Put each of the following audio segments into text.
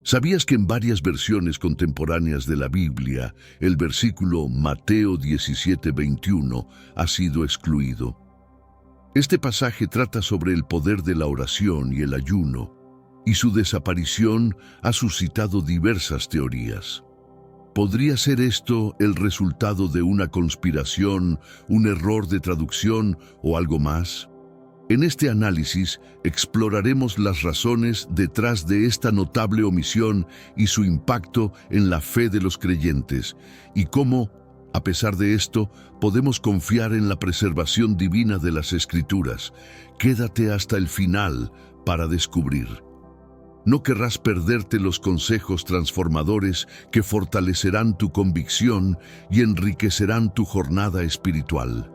¿Sabías que en varias versiones contemporáneas de la Biblia, el versículo Mateo 17:21 ha sido excluido? Este pasaje trata sobre el poder de la oración y el ayuno, y su desaparición ha suscitado diversas teorías. ¿Podría ser esto el resultado de una conspiración, un error de traducción o algo más? En este análisis exploraremos las razones detrás de esta notable omisión y su impacto en la fe de los creyentes, y cómo, a pesar de esto, podemos confiar en la preservación divina de las Escrituras. Quédate hasta el final para descubrir. No querrás perderte los consejos transformadores que fortalecerán tu convicción y enriquecerán tu jornada espiritual.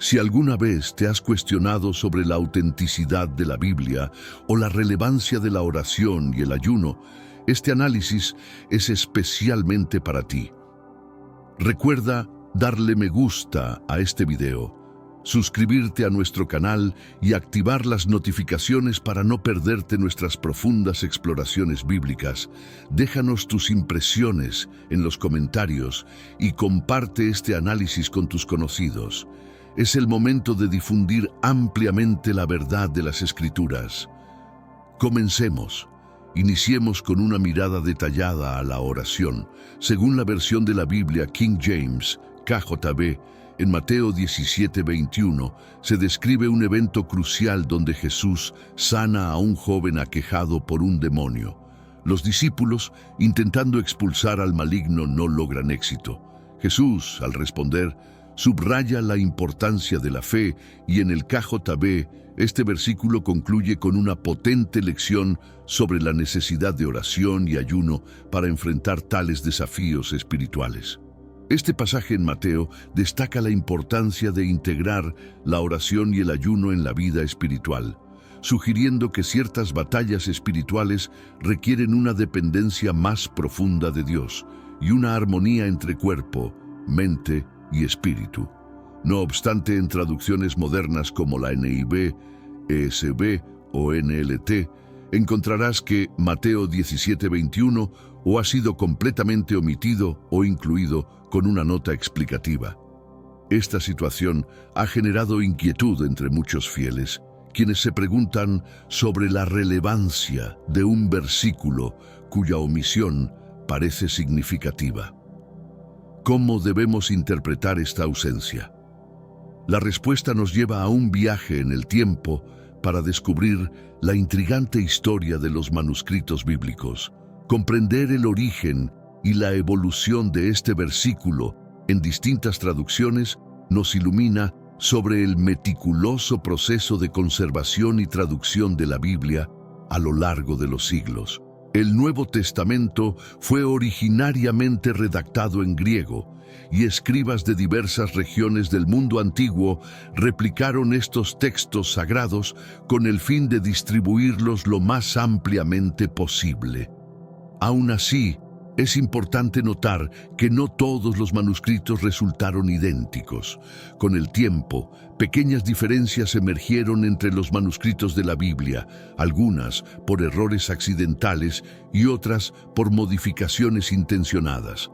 Si alguna vez te has cuestionado sobre la autenticidad de la Biblia o la relevancia de la oración y el ayuno, este análisis es especialmente para ti. Recuerda darle me gusta a este video, suscribirte a nuestro canal y activar las notificaciones para no perderte nuestras profundas exploraciones bíblicas. Déjanos tus impresiones en los comentarios y comparte este análisis con tus conocidos. Es el momento de difundir ampliamente la verdad de las Escrituras. Comencemos. Iniciemos con una mirada detallada a la oración. Según la versión de la Biblia King James, KJV, en Mateo 17:21, se describe un evento crucial donde Jesús sana a un joven aquejado por un demonio. Los discípulos, intentando expulsar al maligno, no logran éxito. Jesús, al responder, subraya la importancia de la fe y en el KJV, este versículo concluye con una potente lección sobre la necesidad de oración y ayuno para enfrentar tales desafíos espirituales. Este pasaje en Mateo destaca la importancia de integrar la oración y el ayuno en la vida espiritual, sugiriendo que ciertas batallas espirituales requieren una dependencia más profunda de Dios y una armonía entre cuerpo, mente y espíritu. No obstante, en traducciones modernas como la NIV, ESV o NLT, encontrarás que Mateo 17:21 o ha sido completamente omitido o incluido con una nota explicativa. Esta situación ha generado inquietud entre muchos fieles, quienes se preguntan sobre la relevancia de un versículo cuya omisión parece significativa. ¿Cómo debemos interpretar esta ausencia? La respuesta nos lleva a un viaje en el tiempo para descubrir la intrigante historia de los manuscritos bíblicos, comprender el origen y la evolución de este versículo en distintas traducciones nos ilumina sobre el meticuloso proceso de conservación y traducción de la Biblia a lo largo de los siglos. El Nuevo Testamento fue originariamente redactado en griego, y escribas de diversas regiones del mundo antiguo replicaron estos textos sagrados con el fin de distribuirlos lo más ampliamente posible. Aún así, es importante notar que no todos los manuscritos resultaron idénticos. Con el tiempo, pequeñas diferencias emergieron entre los manuscritos de la Biblia, algunas por errores accidentales y otras por modificaciones intencionadas.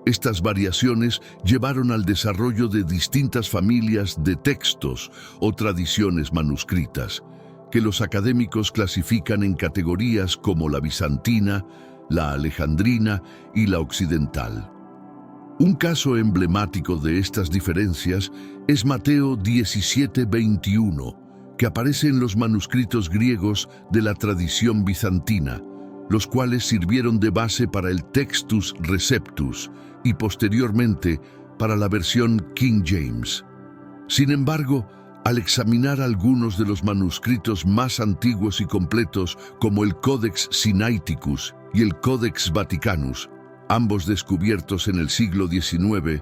Estas variaciones llevaron al desarrollo de distintas familias de textos o tradiciones manuscritas, que los académicos clasifican en categorías como la bizantina, la alejandrina y la occidental. Un caso emblemático de estas diferencias es Mateo 17:21, que aparece en los manuscritos griegos de la tradición bizantina, los cuales sirvieron de base para el Textus Receptus y posteriormente para la versión King James. Sin embargo, al examinar algunos de los manuscritos más antiguos y completos, como el Codex Sinaiticus y el Codex Vaticanus, ambos descubiertos en el siglo XIX,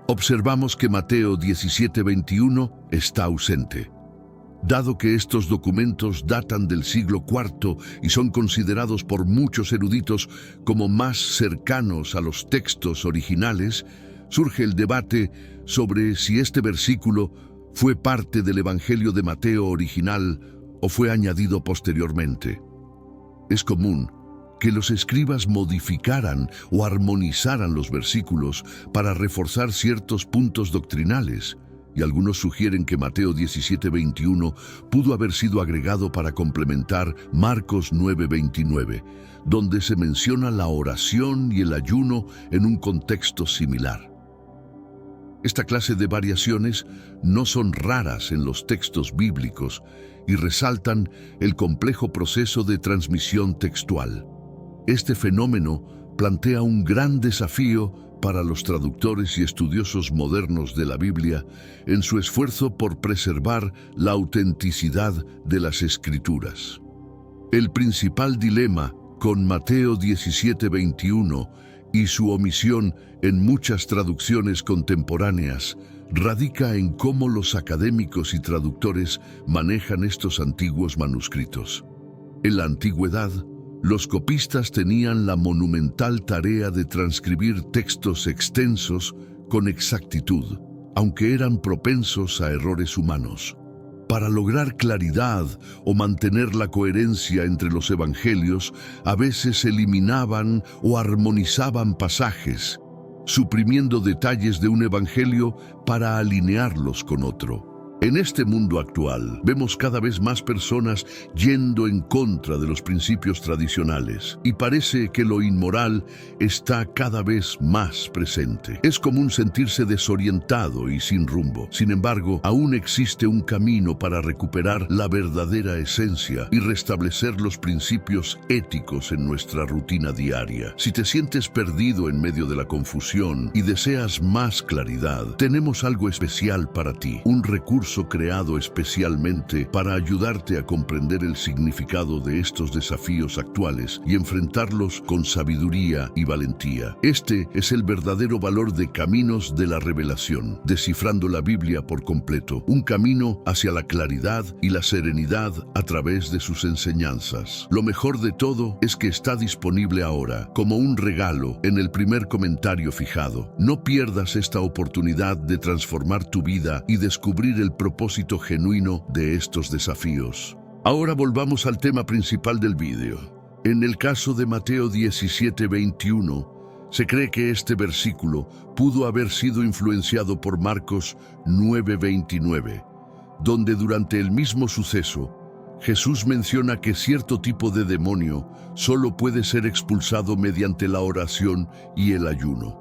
observamos que Mateo 17:21 está ausente. Dado que estos documentos datan del siglo IV y son considerados por muchos eruditos como más cercanos a los textos originales, surge el debate sobre si este versículo fue parte del Evangelio de Mateo original o fue añadido posteriormente. Es común que los escribas modificaran o armonizaran los versículos para reforzar ciertos puntos doctrinales, y algunos sugieren que Mateo 17:21 pudo haber sido agregado para complementar Marcos 9:29, donde se menciona la oración y el ayuno en un contexto similar. Esta clase de variaciones no son raras en los textos bíblicos y resaltan el complejo proceso de transmisión textual. Este fenómeno plantea un gran desafío para los traductores y estudiosos modernos de la Biblia en su esfuerzo por preservar la autenticidad de las Escrituras. El principal dilema con Mateo 17:21 y su omisión en muchas traducciones contemporáneas radica en cómo los académicos y traductores manejan estos antiguos manuscritos. En la antigüedad, los copistas tenían la monumental tarea de transcribir textos extensos con exactitud, aunque eran propensos a errores humanos. Para lograr claridad o mantener la coherencia entre los evangelios, a veces eliminaban o armonizaban pasajes, suprimiendo detalles de un evangelio para alinearlos con otro. En este mundo actual, vemos cada vez más personas yendo en contra de los principios tradicionales y parece que lo inmoral está cada vez más presente. Es común sentirse desorientado y sin rumbo. Sin embargo, aún existe un camino para recuperar la verdadera esencia y restablecer los principios éticos en nuestra rutina diaria. Si te sientes perdido en medio de la confusión y deseas más claridad, tenemos algo especial para ti, un recurso creado especialmente para ayudarte a comprender el significado de estos desafíos actuales y enfrentarlos con sabiduría y valentía. Este es el verdadero valor de Caminos de la Revelación, descifrando la Biblia por completo, un camino hacia la claridad y la serenidad a través de sus enseñanzas. Lo mejor de todo es que está disponible ahora, como un regalo, en el primer comentario fijado. No pierdas esta oportunidad de transformar tu vida y descubrir el propósito genuino de estos desafíos. Ahora volvamos al tema principal del vídeo. En el caso de Mateo 17:21, se cree que este versículo pudo haber sido influenciado por Marcos 9:29, donde durante el mismo suceso, Jesús menciona que cierto tipo de demonio solo puede ser expulsado mediante la oración y el ayuno.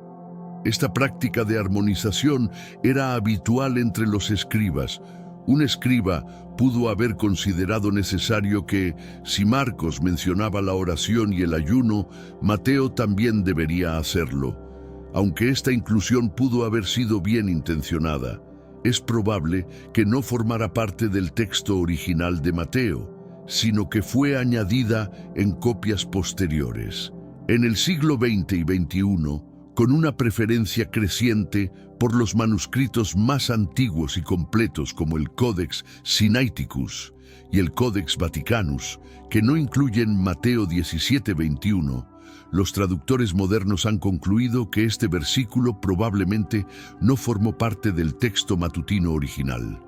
Esta práctica de armonización era habitual entre los escribas. Un escriba pudo haber considerado necesario que, si Marcos mencionaba la oración y el ayuno, Mateo también debería hacerlo. Aunque esta inclusión pudo haber sido bien intencionada, es probable que no formara parte del texto original de Mateo, sino que fue añadida en copias posteriores. En el siglo XX y XXI, con una preferencia creciente por los manuscritos más antiguos y completos como el Codex Sinaiticus y el Codex Vaticanus, que no incluyen Mateo 17:21, los traductores modernos han concluido que este versículo probablemente no formó parte del texto matutino original.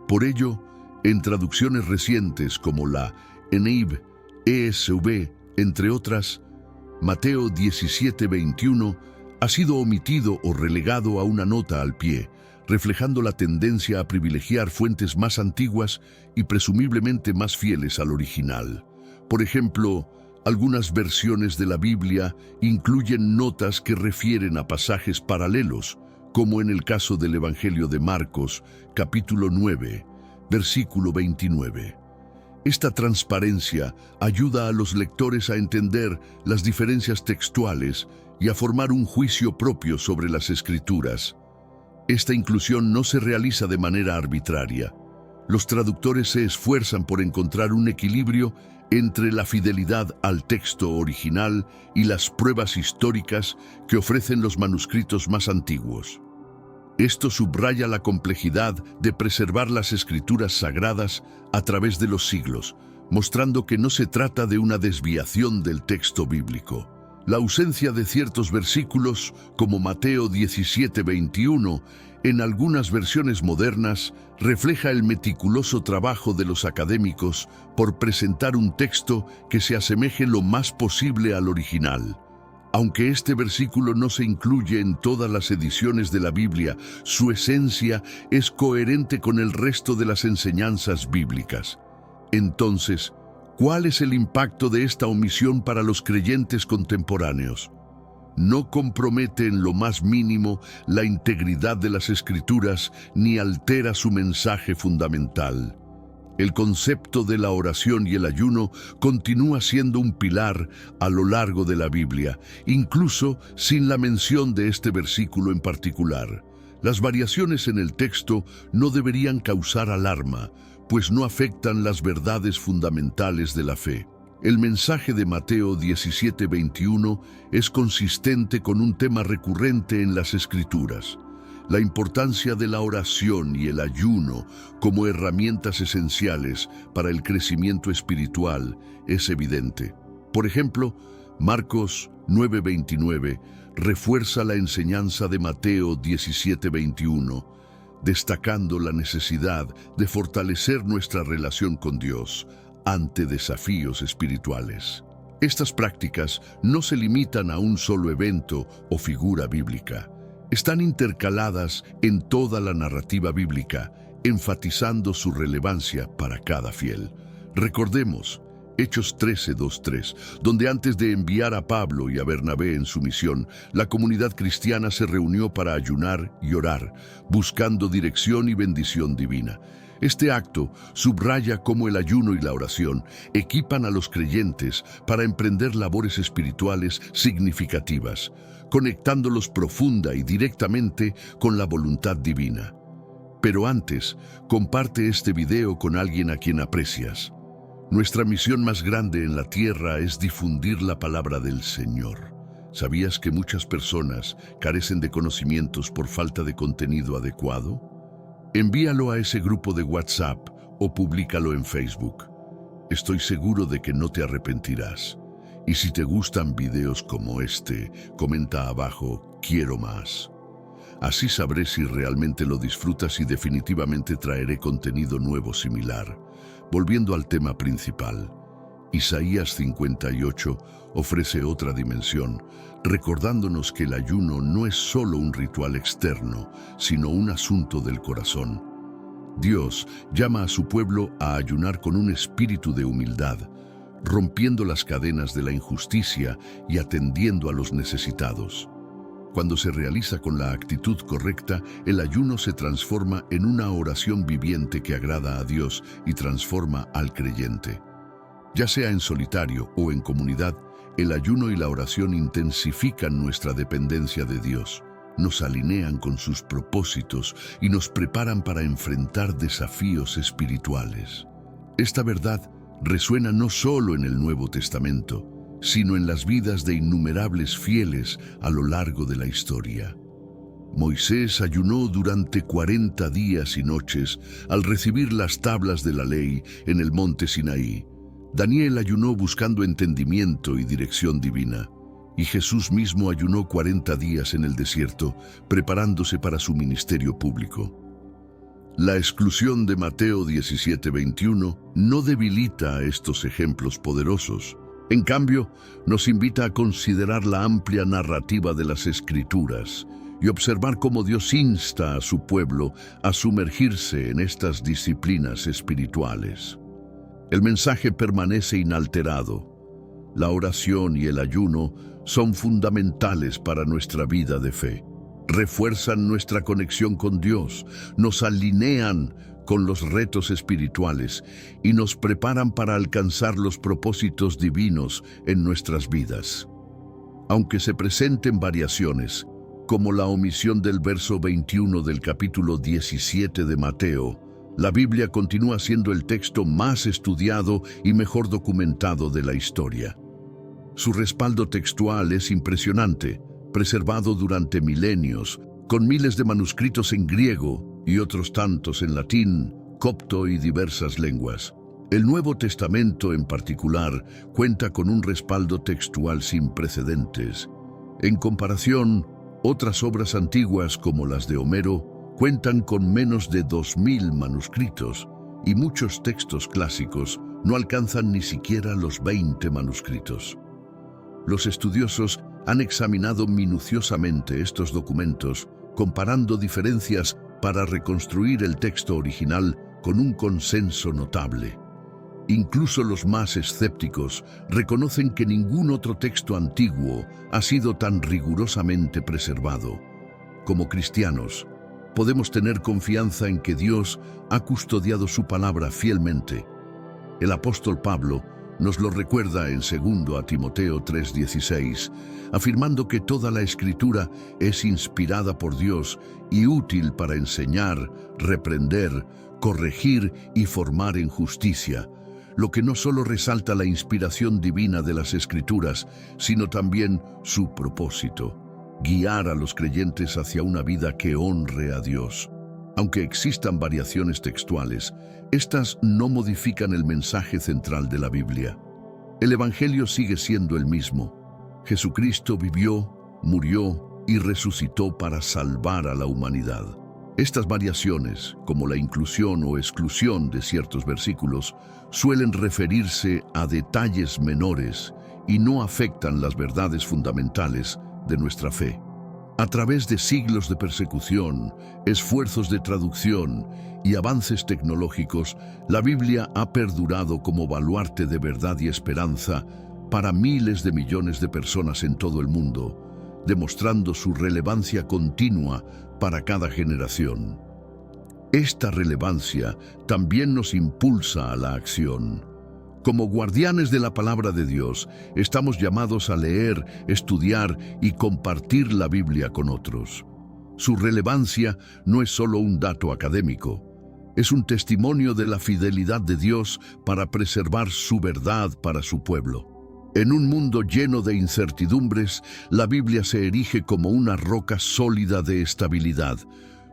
Por ello, en traducciones recientes como la NIV, ESV, entre otras, Mateo 17:21 ha sido omitido o relegado a una nota al pie, reflejando la tendencia a privilegiar fuentes más antiguas y presumiblemente más fieles al original. Por ejemplo, algunas versiones de la Biblia incluyen notas que refieren a pasajes paralelos, como en el caso del Evangelio de Marcos, capítulo 9, versículo 29. Esta transparencia ayuda a los lectores a entender las diferencias textuales y a formar un juicio propio sobre las Escrituras. Esta inclusión no se realiza de manera arbitraria. Los traductores se esfuerzan por encontrar un equilibrio entre la fidelidad al texto original y las pruebas históricas que ofrecen los manuscritos más antiguos. Esto subraya la complejidad de preservar las Escrituras sagradas a través de los siglos, mostrando que no se trata de una desviación del texto bíblico. La ausencia de ciertos versículos, como Mateo 17:21, En algunas versiones modernas, refleja el meticuloso trabajo de los académicos por presentar un texto que se asemeje lo más posible al original. Aunque este versículo no se incluye en todas las ediciones de la Biblia, su esencia es coherente con el resto de las enseñanzas bíblicas. Entonces, ¿cuál es el impacto de esta omisión para los creyentes contemporáneos? No compromete en lo más mínimo la integridad de las Escrituras ni altera su mensaje fundamental. El concepto de la oración y el ayuno continúa siendo un pilar a lo largo de la Biblia, incluso sin la mención de este versículo en particular. Las variaciones en el texto no deberían causar alarma, pues no afectan las verdades fundamentales de la fe. El mensaje de Mateo 17:21 es consistente con un tema recurrente en las Escrituras. La importancia de la oración y el ayuno como herramientas esenciales para el crecimiento espiritual es evidente. Por ejemplo, Marcos 9:29 refuerza la enseñanza de Mateo 17:21, destacando la necesidad de fortalecer nuestra relación con Dios ante desafíos espirituales. Estas prácticas no se limitan a un solo evento o figura bíblica. Están intercaladas en toda la narrativa bíblica, enfatizando su relevancia para cada fiel. Recordemos Hechos 13:2-3, donde antes de enviar a Pablo y a Bernabé en su misión, la comunidad cristiana se reunió para ayunar y orar, buscando dirección y bendición divina. Este acto subraya cómo el ayuno y la oración equipan a los creyentes para emprender labores espirituales significativas, conectándolos profunda y directamente con la voluntad divina. Pero antes, comparte este video con alguien a quien aprecias. Nuestra misión más grande en la tierra es difundir la palabra del Señor. ¿Sabías que muchas personas carecen de conocimientos por falta de contenido adecuado? Envíalo a ese grupo de WhatsApp o públicalo en Facebook. Estoy seguro de que no te arrepentirás. Y si te gustan videos como este, comenta abajo, quiero más. Así sabré si realmente lo disfrutas y definitivamente traeré contenido nuevo similar. Volviendo al tema principal, Isaías 58 ofrece otra dimensión, recordándonos que el ayuno no es solo un ritual externo, sino un asunto del corazón. Dios llama a su pueblo a ayunar con un espíritu de humildad, rompiendo las cadenas de la injusticia y atendiendo a los necesitados. Cuando se realiza con la actitud correcta, el ayuno se transforma en una oración viviente que agrada a Dios y transforma al creyente. Ya sea en solitario o en comunidad, el ayuno y la oración intensifican nuestra dependencia de Dios, nos alinean con sus propósitos y nos preparan para enfrentar desafíos espirituales. Esta verdad resuena no solo en el Nuevo Testamento, sino en las vidas de innumerables fieles a lo largo de la historia. Moisés ayunó durante 40 días y noches al recibir las tablas de la ley en el monte Sinaí. Daniel ayunó buscando entendimiento y dirección divina, y Jesús mismo ayunó 40 días en el desierto, preparándose para su ministerio público. La exclusión de Mateo 17:21 no debilita a estos ejemplos poderosos. En cambio, nos invita a considerar la amplia narrativa de las Escrituras y observar cómo Dios insta a su pueblo a sumergirse en estas disciplinas espirituales. El mensaje permanece inalterado. La oración y el ayuno son fundamentales para nuestra vida de fe. Refuerzan nuestra conexión con Dios, nos alinean con los retos espirituales y nos preparan para alcanzar los propósitos divinos en nuestras vidas. Aunque se presenten variaciones, como la omisión del verso 21 del capítulo 17 de Mateo, la Biblia continúa siendo el texto más estudiado y mejor documentado de la historia. Su respaldo textual es impresionante, preservado durante milenios, con miles de manuscritos en griego y otros tantos en latín, copto y diversas lenguas. El Nuevo Testamento en particular cuenta con un respaldo textual sin precedentes. En comparación, otras obras antiguas como las de Homero, Cuentan con menos de 2000 manuscritos y muchos textos clásicos no alcanzan ni siquiera los 20 manuscritos. Los estudiosos han examinado minuciosamente estos documentos, comparando diferencias para reconstruir el texto original con un consenso notable. Incluso los más escépticos reconocen que ningún otro texto antiguo ha sido tan rigurosamente preservado. Como cristianos, podemos tener confianza en que Dios ha custodiado su palabra fielmente. El apóstol Pablo nos lo recuerda en 2 Timoteo 3:16, afirmando que toda la Escritura es inspirada por Dios y útil para enseñar, reprender, corregir y formar en justicia, lo que no solo resalta la inspiración divina de las Escrituras, sino también su propósito: guiar a los creyentes hacia una vida que honre a Dios. Aunque existan variaciones textuales, estas no modifican el mensaje central de la Biblia. El Evangelio sigue siendo el mismo. Jesucristo vivió, murió y resucitó para salvar a la humanidad. Estas variaciones, como la inclusión o exclusión de ciertos versículos, suelen referirse a detalles menores y no afectan las verdades fundamentales de nuestra fe. A través de siglos de persecución, esfuerzos de traducción y avances tecnológicos, la Biblia ha perdurado como baluarte de verdad y esperanza para miles de millones de personas en todo el mundo, demostrando su relevancia continua para cada generación. Esta relevancia también nos impulsa a la acción. Como guardianes de la palabra de Dios, estamos llamados a leer, estudiar y compartir la Biblia con otros. Su relevancia no es solo un dato académico, es un testimonio de la fidelidad de Dios para preservar su verdad para su pueblo. En un mundo lleno de incertidumbres, la Biblia se erige como una roca sólida de estabilidad.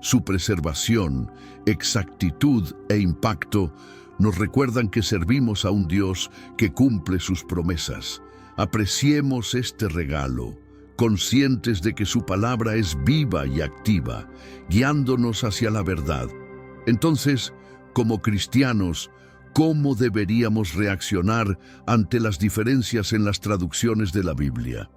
Su preservación, exactitud e impacto nos recuerdan que servimos a un Dios que cumple sus promesas. Apreciemos este regalo, conscientes de que su palabra es viva y activa, guiándonos hacia la verdad. Entonces, como cristianos, ¿cómo deberíamos reaccionar ante las diferencias en las traducciones de la Biblia?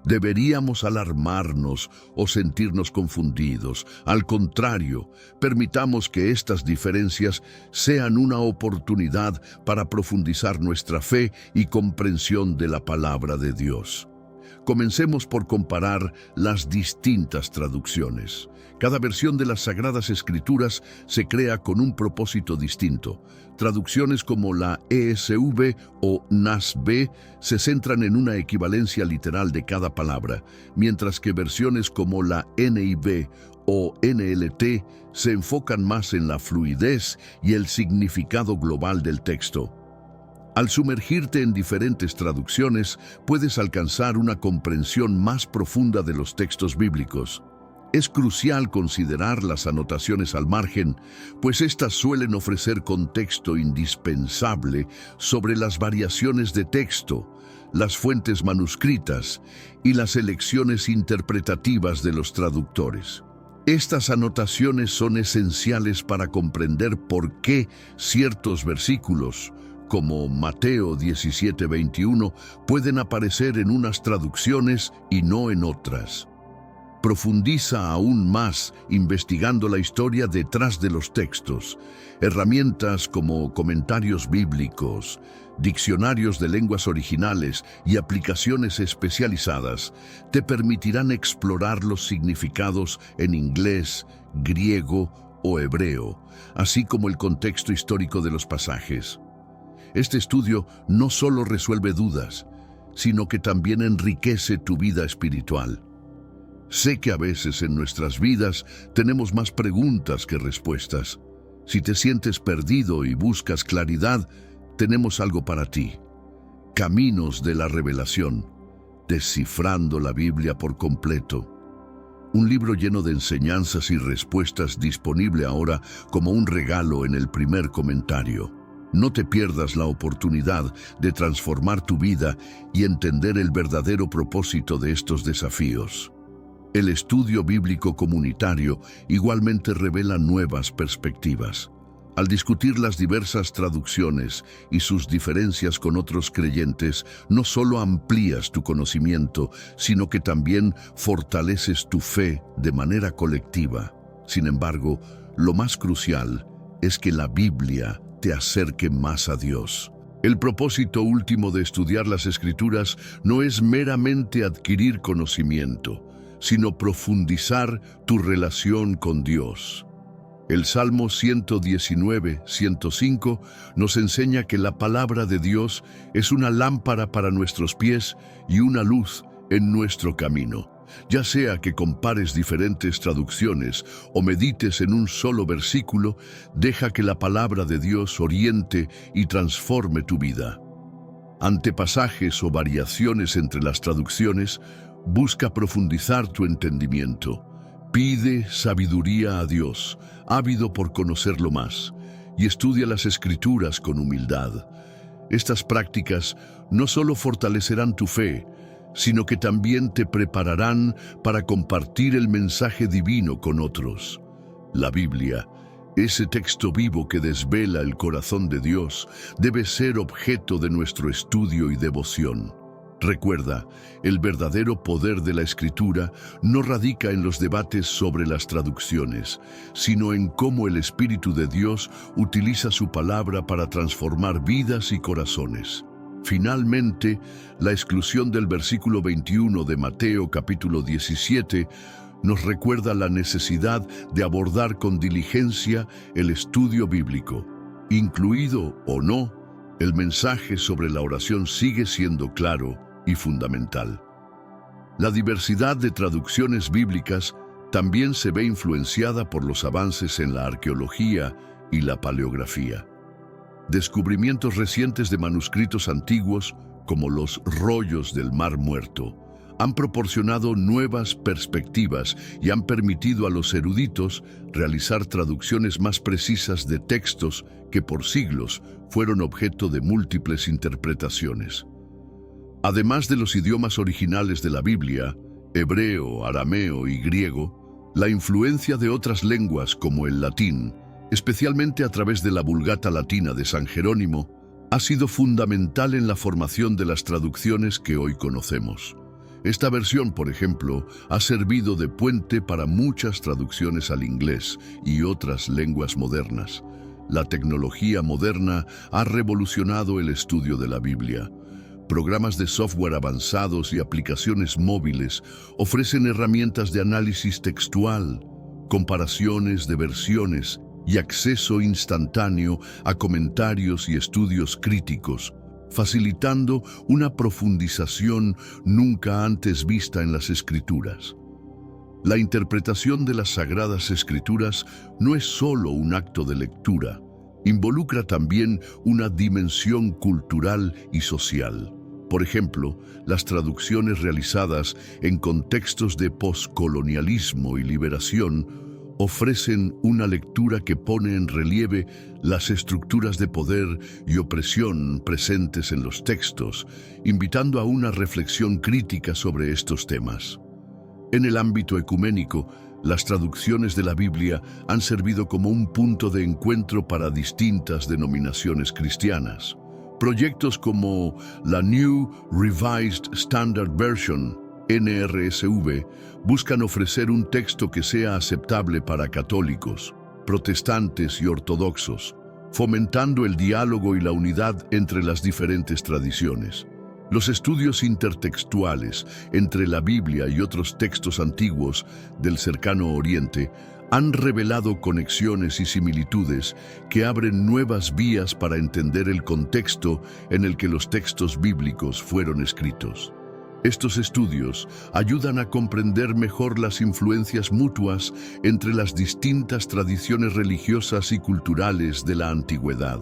¿Deberíamos alarmarnos o sentirnos confundidos? Al contrario, permitamos que estas diferencias sean una oportunidad para profundizar nuestra fe y comprensión de la palabra de Dios. Comencemos por comparar las distintas traducciones. Cada versión de las Sagradas Escrituras se crea con un propósito distinto. Traducciones como la ESV o NASB se centran en una equivalencia literal de cada palabra, mientras que versiones como la NIV o NLT se enfocan más en la fluidez y el significado global del texto. Al sumergirte en diferentes traducciones, puedes alcanzar una comprensión más profunda de los textos bíblicos. Es crucial considerar las anotaciones al margen, pues éstas suelen ofrecer contexto indispensable sobre las variaciones de texto, las fuentes manuscritas y las elecciones interpretativas de los traductores. Estas anotaciones son esenciales para comprender por qué ciertos versículos, como Mateo 17:21, pueden aparecer en unas traducciones y no en otras. Profundiza aún más investigando la historia detrás de los textos. Herramientas como comentarios bíblicos, diccionarios de lenguas originales y aplicaciones especializadas te permitirán explorar los significados en inglés, griego o hebreo, así como el contexto histórico de los pasajes. Este estudio no solo resuelve dudas, sino que también enriquece tu vida espiritual. Sé que a veces en nuestras vidas tenemos más preguntas que respuestas. Si te sientes perdido y buscas claridad, tenemos algo para ti. Caminos de la Revelación, descifrando la Biblia por completo. Un libro lleno de enseñanzas y respuestas disponible ahora como un regalo en el primer comentario. No te pierdas la oportunidad de transformar tu vida y entender el verdadero propósito de estos desafíos. El estudio bíblico comunitario igualmente revela nuevas perspectivas. Al discutir las diversas traducciones y sus diferencias con otros creyentes, no solo amplías tu conocimiento, sino que también fortaleces tu fe de manera colectiva. Sin embargo, lo más crucial es que la Biblia te acerque más a Dios. El propósito último de estudiar las Escrituras no es meramente adquirir conocimiento, sino profundizar tu relación con Dios. El Salmo 119, 105 nos enseña que la palabra de Dios es una lámpara para nuestros pies y una luz en nuestro camino. Ya sea que compares diferentes traducciones o medites en un solo versículo, deja que la palabra de Dios oriente y transforme tu vida. Ante pasajes o variaciones entre las traducciones, busca profundizar tu entendimiento. Pide sabiduría a Dios, ávido por conocerlo más, y estudia las Escrituras con humildad. Estas prácticas no solo fortalecerán tu fe, sino que también te prepararán para compartir el mensaje divino con otros. La Biblia, ese texto vivo que desvela el corazón de Dios, debe ser objeto de nuestro estudio y devoción. Recuerda, el verdadero poder de la Escritura no radica en los debates sobre las traducciones, sino en cómo el Espíritu de Dios utiliza su palabra para transformar vidas y corazones. Finalmente, la exclusión del versículo 21 de Mateo capítulo 17 nos recuerda la necesidad de abordar con diligencia el estudio bíblico. Incluido o no, el mensaje sobre la oración sigue siendo claro y fundamental. La diversidad de traducciones bíblicas también se ve influenciada por los avances en la arqueología y la paleografía. Descubrimientos recientes de manuscritos antiguos, como los rollos del Mar Muerto, han proporcionado nuevas perspectivas y han permitido a los eruditos realizar traducciones más precisas de textos que por siglos fueron objeto de múltiples interpretaciones. Además de los idiomas originales de la Biblia, hebreo, arameo y griego, la influencia de otras lenguas como el latín, especialmente a través de la Vulgata Latina de San Jerónimo, ha sido fundamental en la formación de las traducciones que hoy conocemos. Esta versión, por ejemplo, ha servido de puente para muchas traducciones al inglés y otras lenguas modernas. La tecnología moderna ha revolucionado el estudio de la Biblia. Programas de software avanzados y aplicaciones móviles ofrecen herramientas de análisis textual, comparaciones de versiones y acceso instantáneo a comentarios y estudios críticos, facilitando una profundización nunca antes vista en las Escrituras. La interpretación de las Sagradas Escrituras no es solo un acto de lectura, involucra también una dimensión cultural y social. Por ejemplo, las traducciones realizadas en contextos de poscolonialismo y liberación ofrecen una lectura que pone en relieve las estructuras de poder y opresión presentes en los textos, invitando a una reflexión crítica sobre estos temas. En el ámbito ecuménico, las traducciones de la Biblia han servido como un punto de encuentro para distintas denominaciones cristianas. Proyectos como la New Revised Standard Version, NRSV, buscan ofrecer un texto que sea aceptable para católicos, protestantes y ortodoxos, fomentando el diálogo y la unidad entre las diferentes tradiciones. Los estudios intertextuales entre la Biblia y otros textos antiguos del Cercano Oriente han revelado conexiones y similitudes que abren nuevas vías para entender el contexto en el que los textos bíblicos fueron escritos. Estos estudios ayudan a comprender mejor las influencias mutuas entre las distintas tradiciones religiosas y culturales de la antigüedad.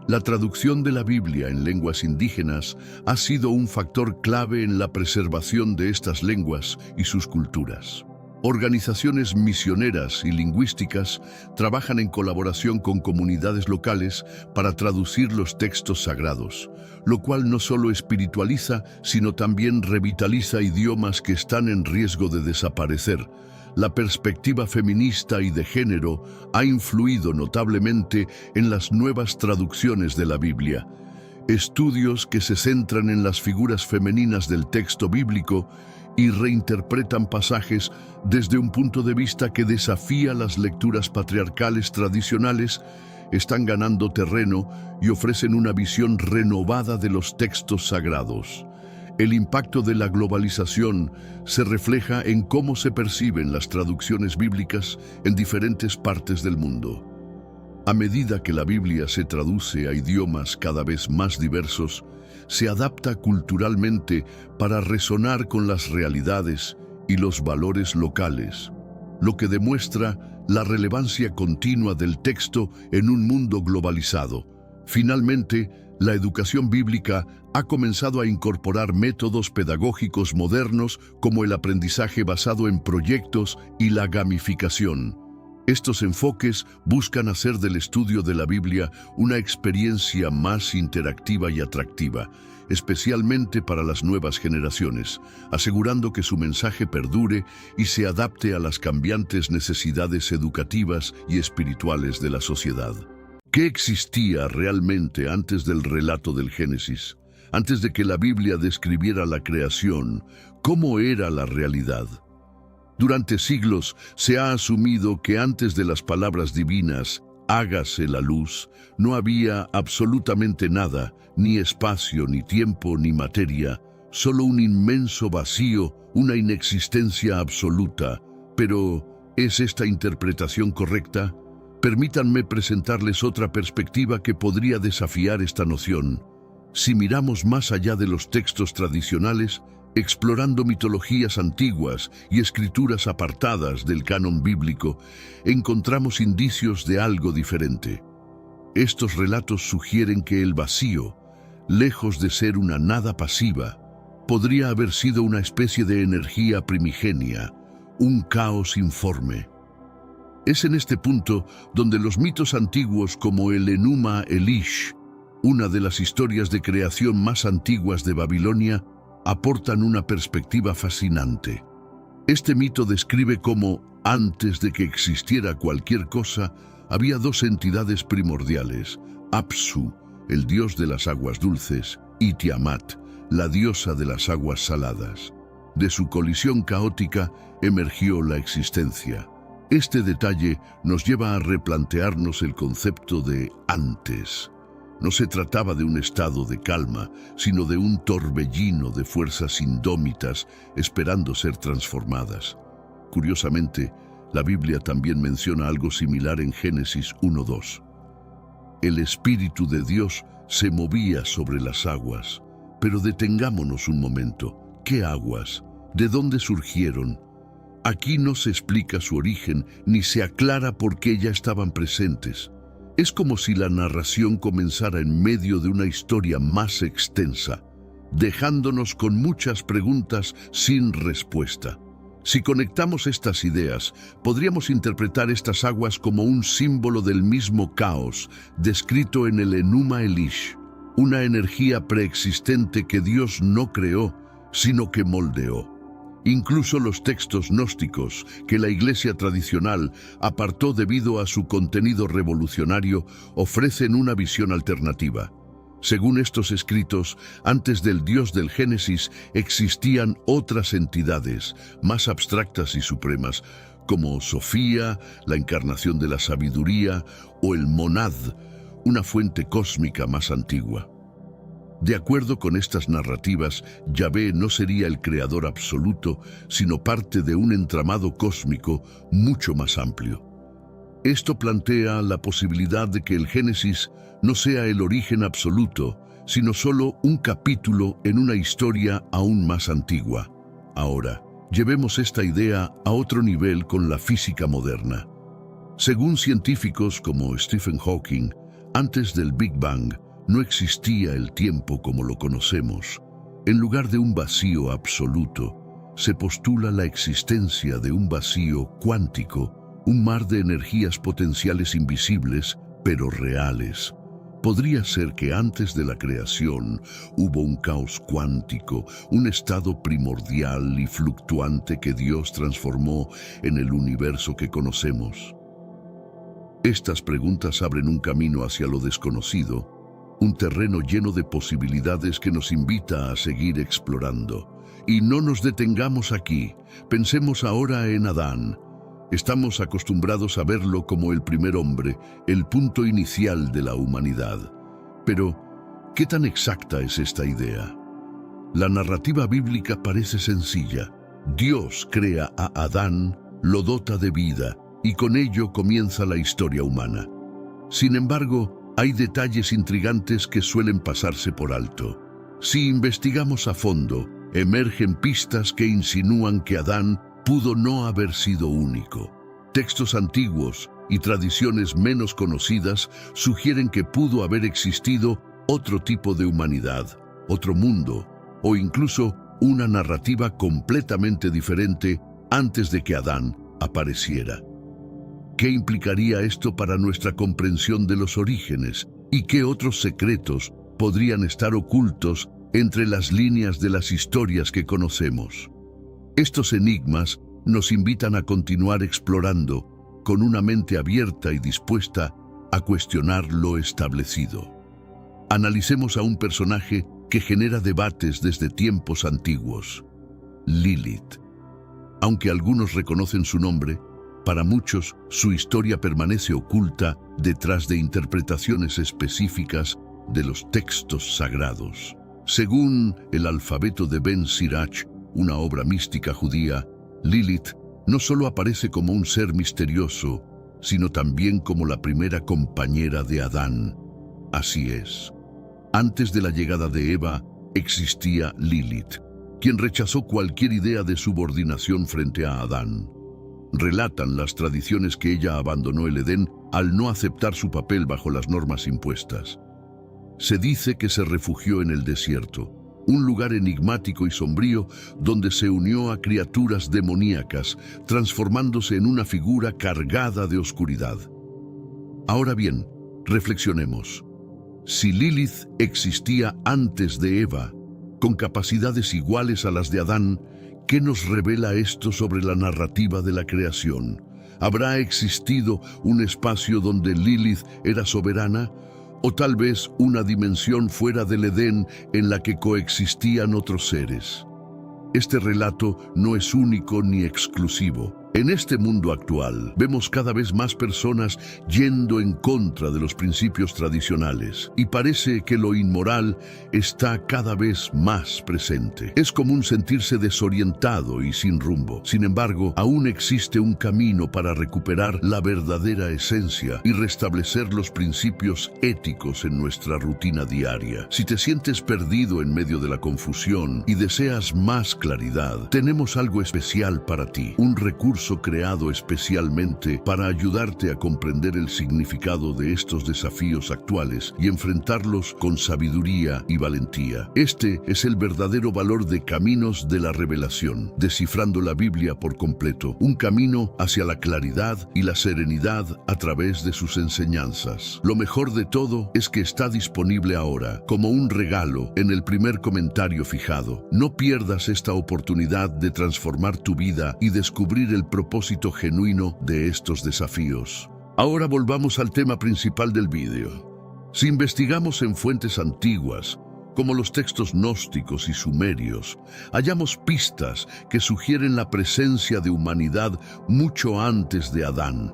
La traducción de la Biblia en lenguas indígenas ha sido un factor clave en la preservación de estas lenguas y sus culturas. Organizaciones misioneras y lingüísticas trabajan en colaboración con comunidades locales para traducir los textos sagrados, lo cual no solo espiritualiza, sino también revitaliza idiomas que están en riesgo de desaparecer. La perspectiva feminista y de género ha influido notablemente en las nuevas traducciones de la Biblia. Estudios que se centran en las figuras femeninas del texto bíblico y reinterpretan pasajes desde un punto de vista que desafía las lecturas patriarcales tradicionales, están ganando terreno y ofrecen una visión renovada de los textos sagrados. El impacto de la globalización se refleja en cómo se perciben las traducciones bíblicas en diferentes partes del mundo. A medida que la Biblia se traduce a idiomas cada vez más diversos, se adapta culturalmente para resonar con las realidades y los valores locales, lo que demuestra la relevancia continua del texto en un mundo globalizado. Finalmente, la educación bíblica ha comenzado a incorporar métodos pedagógicos modernos como el aprendizaje basado en proyectos y la gamificación. Estos enfoques buscan hacer del estudio de la Biblia una experiencia más interactiva y atractiva, especialmente para las nuevas generaciones, asegurando que su mensaje perdure y se adapte a las cambiantes necesidades educativas y espirituales de la sociedad. ¿Qué existía realmente antes del relato del Génesis? Antes de que la Biblia describiera la creación, ¿cómo era la realidad? Durante siglos se ha asumido que antes de las palabras divinas, hágase la luz, no había absolutamente nada, ni espacio, ni tiempo, ni materia, solo un inmenso vacío, una inexistencia absoluta. Pero, ¿es esta interpretación correcta? Permítanme presentarles otra perspectiva que podría desafiar esta noción. Si miramos más allá de los textos tradicionales, explorando mitologías antiguas y escrituras apartadas del canon bíblico, encontramos indicios de algo diferente. Estos relatos sugieren que el vacío, lejos de ser una nada pasiva, podría haber sido una especie de energía primigenia, un caos informe. Es en este punto donde los mitos antiguos como el Enuma Elish, una de las historias de creación más antiguas de Babilonia, aportan una perspectiva fascinante. Este mito describe cómo, antes de que existiera cualquier cosa, había dos entidades primordiales, Apsu, el dios de las aguas dulces, y Tiamat, la diosa de las aguas saladas. De su colisión caótica emergió la existencia. Este detalle nos lleva a replantearnos el concepto de antes. No se trataba de un estado de calma, sino de un torbellino de fuerzas indómitas esperando ser transformadas. Curiosamente, la Biblia también menciona algo similar en Génesis 1:2. El Espíritu de Dios se movía sobre las aguas. Pero detengámonos un momento. ¿Qué aguas? ¿De dónde surgieron? Aquí no se explica su origen ni se aclara por qué ya estaban presentes. Es como si la narración comenzara en medio de una historia más extensa, dejándonos con muchas preguntas sin respuesta. Si conectamos estas ideas, podríamos interpretar estas aguas como un símbolo del mismo caos descrito en el Enuma Elish, una energía preexistente que Dios no creó, sino que moldeó. Incluso los textos gnósticos, que la Iglesia tradicional apartó debido a su contenido revolucionario, ofrecen una visión alternativa. Según estos escritos, antes del Dios del Génesis existían otras entidades, más abstractas y supremas, como Sofía, la encarnación de la sabiduría, o el Monad, una fuente cósmica más antigua. De acuerdo con estas narrativas, Yahvé no sería el creador absoluto, sino parte de un entramado cósmico mucho más amplio. Esto plantea la posibilidad de que el Génesis no sea el origen absoluto, sino solo un capítulo en una historia aún más antigua. Ahora, llevemos esta idea a otro nivel con la física moderna. Según científicos como Stephen Hawking, antes del Big Bang, no existía el tiempo como lo conocemos. En lugar de un vacío absoluto, se postula la existencia de un vacío cuántico, un mar de energías potenciales invisibles, pero reales. Podría ser que antes de la creación hubo un caos cuántico, un estado primordial y fluctuante que Dios transformó en el universo que conocemos. Estas preguntas abren un camino hacia lo desconocido, un terreno lleno de posibilidades que nos invita a seguir explorando. Y no nos detengamos aquí, pensemos ahora en Adán. Estamos acostumbrados a verlo como el primer hombre, el punto inicial de la humanidad. Pero, ¿qué tan exacta es esta idea? La narrativa bíblica parece sencilla. Dios crea a Adán, lo dota de vida, y con ello comienza la historia humana. Sin embargo, hay detalles intrigantes que suelen pasarse por alto. Si investigamos a fondo, emergen pistas que insinúan que Adán pudo no haber sido único. Textos antiguos y tradiciones menos conocidas sugieren que pudo haber existido otro tipo de humanidad, otro mundo, o incluso una narrativa completamente diferente antes de que Adán apareciera. ¿Qué implicaría esto para nuestra comprensión de los orígenes? ¿Y qué otros secretos podrían estar ocultos entre las líneas de las historias que conocemos? Estos enigmas nos invitan a continuar explorando con una mente abierta y dispuesta a cuestionar lo establecido. Analicemos a un personaje que genera debates desde tiempos antiguos: Lilith. Aunque algunos reconocen su nombre, para muchos su historia permanece oculta detrás de interpretaciones específicas de los textos sagrados. Según el alfabeto de Ben Sirach, una obra mística judía, Lilith no solo aparece como un ser misterioso, sino también como la primera compañera de Adán. Así es. Antes de la llegada de Eva, existía Lilith, quien rechazó cualquier idea de subordinación frente a Adán. Relatan las tradiciones que ella abandonó el Edén al no aceptar su papel bajo las normas impuestas. Se dice que se refugió en el desierto, un lugar enigmático y sombrío donde se unió a criaturas demoníacas, transformándose en una figura cargada de oscuridad. Ahora bien, reflexionemos. Si Lilith existía antes de Eva, con capacidades iguales a las de Adán, ¿qué nos revela esto sobre la narrativa de la creación? ¿Habrá existido un espacio donde Lilith era soberana? ¿O tal vez una dimensión fuera del Edén en la que coexistían otros seres? Este relato no es único ni exclusivo. En este mundo actual, vemos cada vez más personas yendo en contra de los principios tradicionales, y parece que lo inmoral está cada vez más presente. Es común sentirse desorientado y sin rumbo. Sin embargo, aún existe un camino para recuperar la verdadera esencia y restablecer los principios éticos en nuestra rutina diaria. Si te sientes perdido en medio de la confusión y deseas más claridad, tenemos algo especial para ti, un recurso creado especialmente para ayudarte a comprender el significado de estos desafíos actuales y enfrentarlos con sabiduría y valentía. Este es el verdadero valor de Caminos de la Revelación, descifrando la Biblia por completo, un camino hacia la claridad y la serenidad a través de sus enseñanzas. Lo mejor de todo es que está disponible ahora, como un regalo, en el primer comentario fijado. No pierdas esta oportunidad de transformar tu vida y descubrir el propósito genuino de estos desafíos. Ahora volvamos al tema principal del vídeo. Si investigamos en fuentes antiguas, como los textos gnósticos y sumerios, hallamos pistas que sugieren la presencia de humanidad mucho antes de Adán.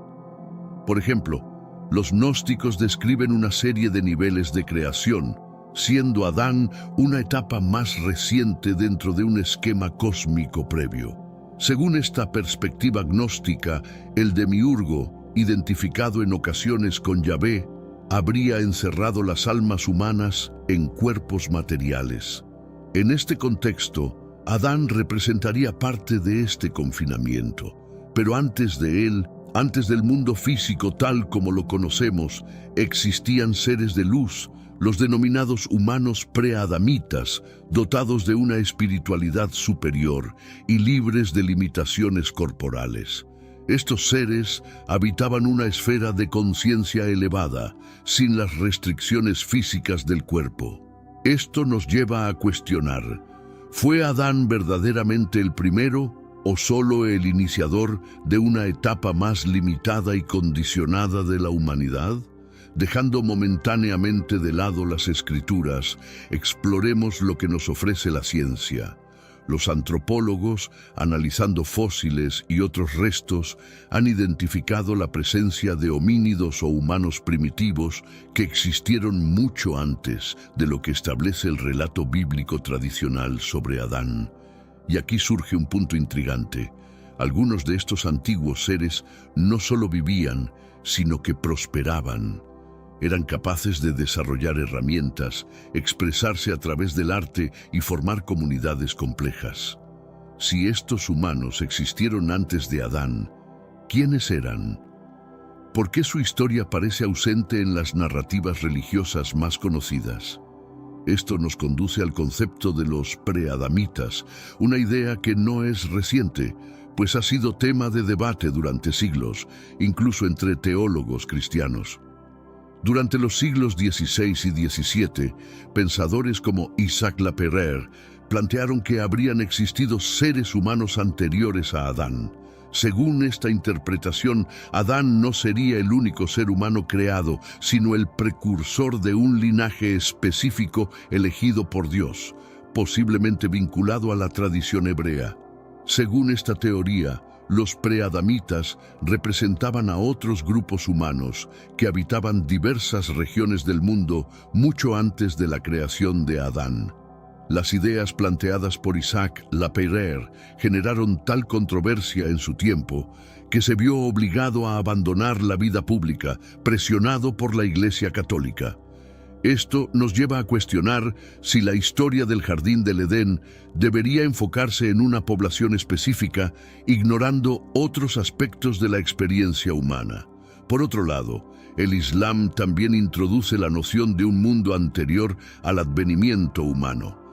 Por ejemplo, los gnósticos describen una serie de niveles de creación, siendo Adán una etapa más reciente dentro de un esquema cósmico previo. Según esta perspectiva gnóstica, el demiurgo, identificado en ocasiones con Yahvé, habría encerrado las almas humanas en cuerpos materiales. En este contexto, Adán representaría parte de este confinamiento, pero antes de él Antes del mundo físico tal como lo conocemos, existían seres de luz, los denominados humanos preadamitas, dotados de una espiritualidad superior y libres de limitaciones corporales. Estos seres habitaban una esfera de conciencia elevada, sin las restricciones físicas del cuerpo. Esto nos lleva a cuestionar: ¿fue Adán verdaderamente el primero o solo el iniciador de una etapa más limitada y condicionada de la humanidad? Dejando momentáneamente de lado las escrituras, exploremos lo que nos ofrece la ciencia. Los antropólogos, analizando fósiles y otros restos, han identificado la presencia de homínidos o humanos primitivos que existieron mucho antes de lo que establece el relato bíblico tradicional sobre Adán. Y aquí surge un punto intrigante. Algunos de estos antiguos seres no solo vivían, sino que prosperaban. Eran capaces de desarrollar herramientas, expresarse a través del arte y formar comunidades complejas. Si estos humanos existieron antes de Adán, ¿quiénes eran? ¿Por qué su historia parece ausente en las narrativas religiosas más conocidas? Esto nos conduce al concepto de los preadamitas, una idea que no es reciente, pues ha sido tema de debate durante siglos, incluso entre teólogos cristianos. Durante los siglos XVI y XVII, pensadores como Isaac Lapeyre plantearon que habrían existido seres humanos anteriores a Adán. Según esta interpretación, Adán no sería el único ser humano creado, sino el precursor de un linaje específico elegido por Dios, posiblemente vinculado a la tradición hebrea. Según esta teoría, los preadamitas representaban a otros grupos humanos que habitaban diversas regiones del mundo mucho antes de la creación de Adán. Las ideas planteadas por Isaac Lapeyre generaron tal controversia en su tiempo que se vio obligado a abandonar la vida pública, presionado por la Iglesia Católica. Esto nos lleva a cuestionar si la historia del Jardín del Edén debería enfocarse en una población específica, ignorando otros aspectos de la experiencia humana. Por otro lado, el Islam también introduce la noción de un mundo anterior al advenimiento humano.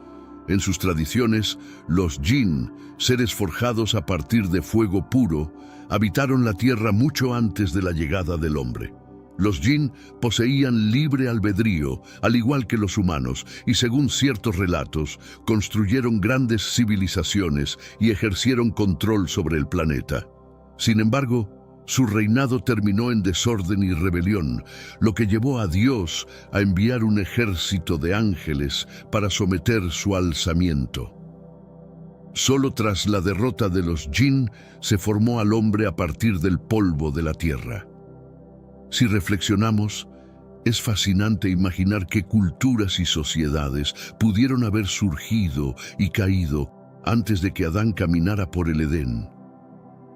En sus tradiciones, los jinn, seres forjados a partir de fuego puro, habitaron la tierra mucho antes de la llegada del hombre. Los jinn poseían libre albedrío, al igual que los humanos, y según ciertos relatos, construyeron grandes civilizaciones y ejercieron control sobre el planeta. Sin embargo, su reinado terminó en desorden y rebelión, lo que llevó a Dios a enviar un ejército de ángeles para someter su alzamiento. Solo tras la derrota de los jinn se formó al hombre a partir del polvo de la tierra. Si reflexionamos, es fascinante imaginar qué culturas y sociedades pudieron haber surgido y caído antes de que Adán caminara por el Edén.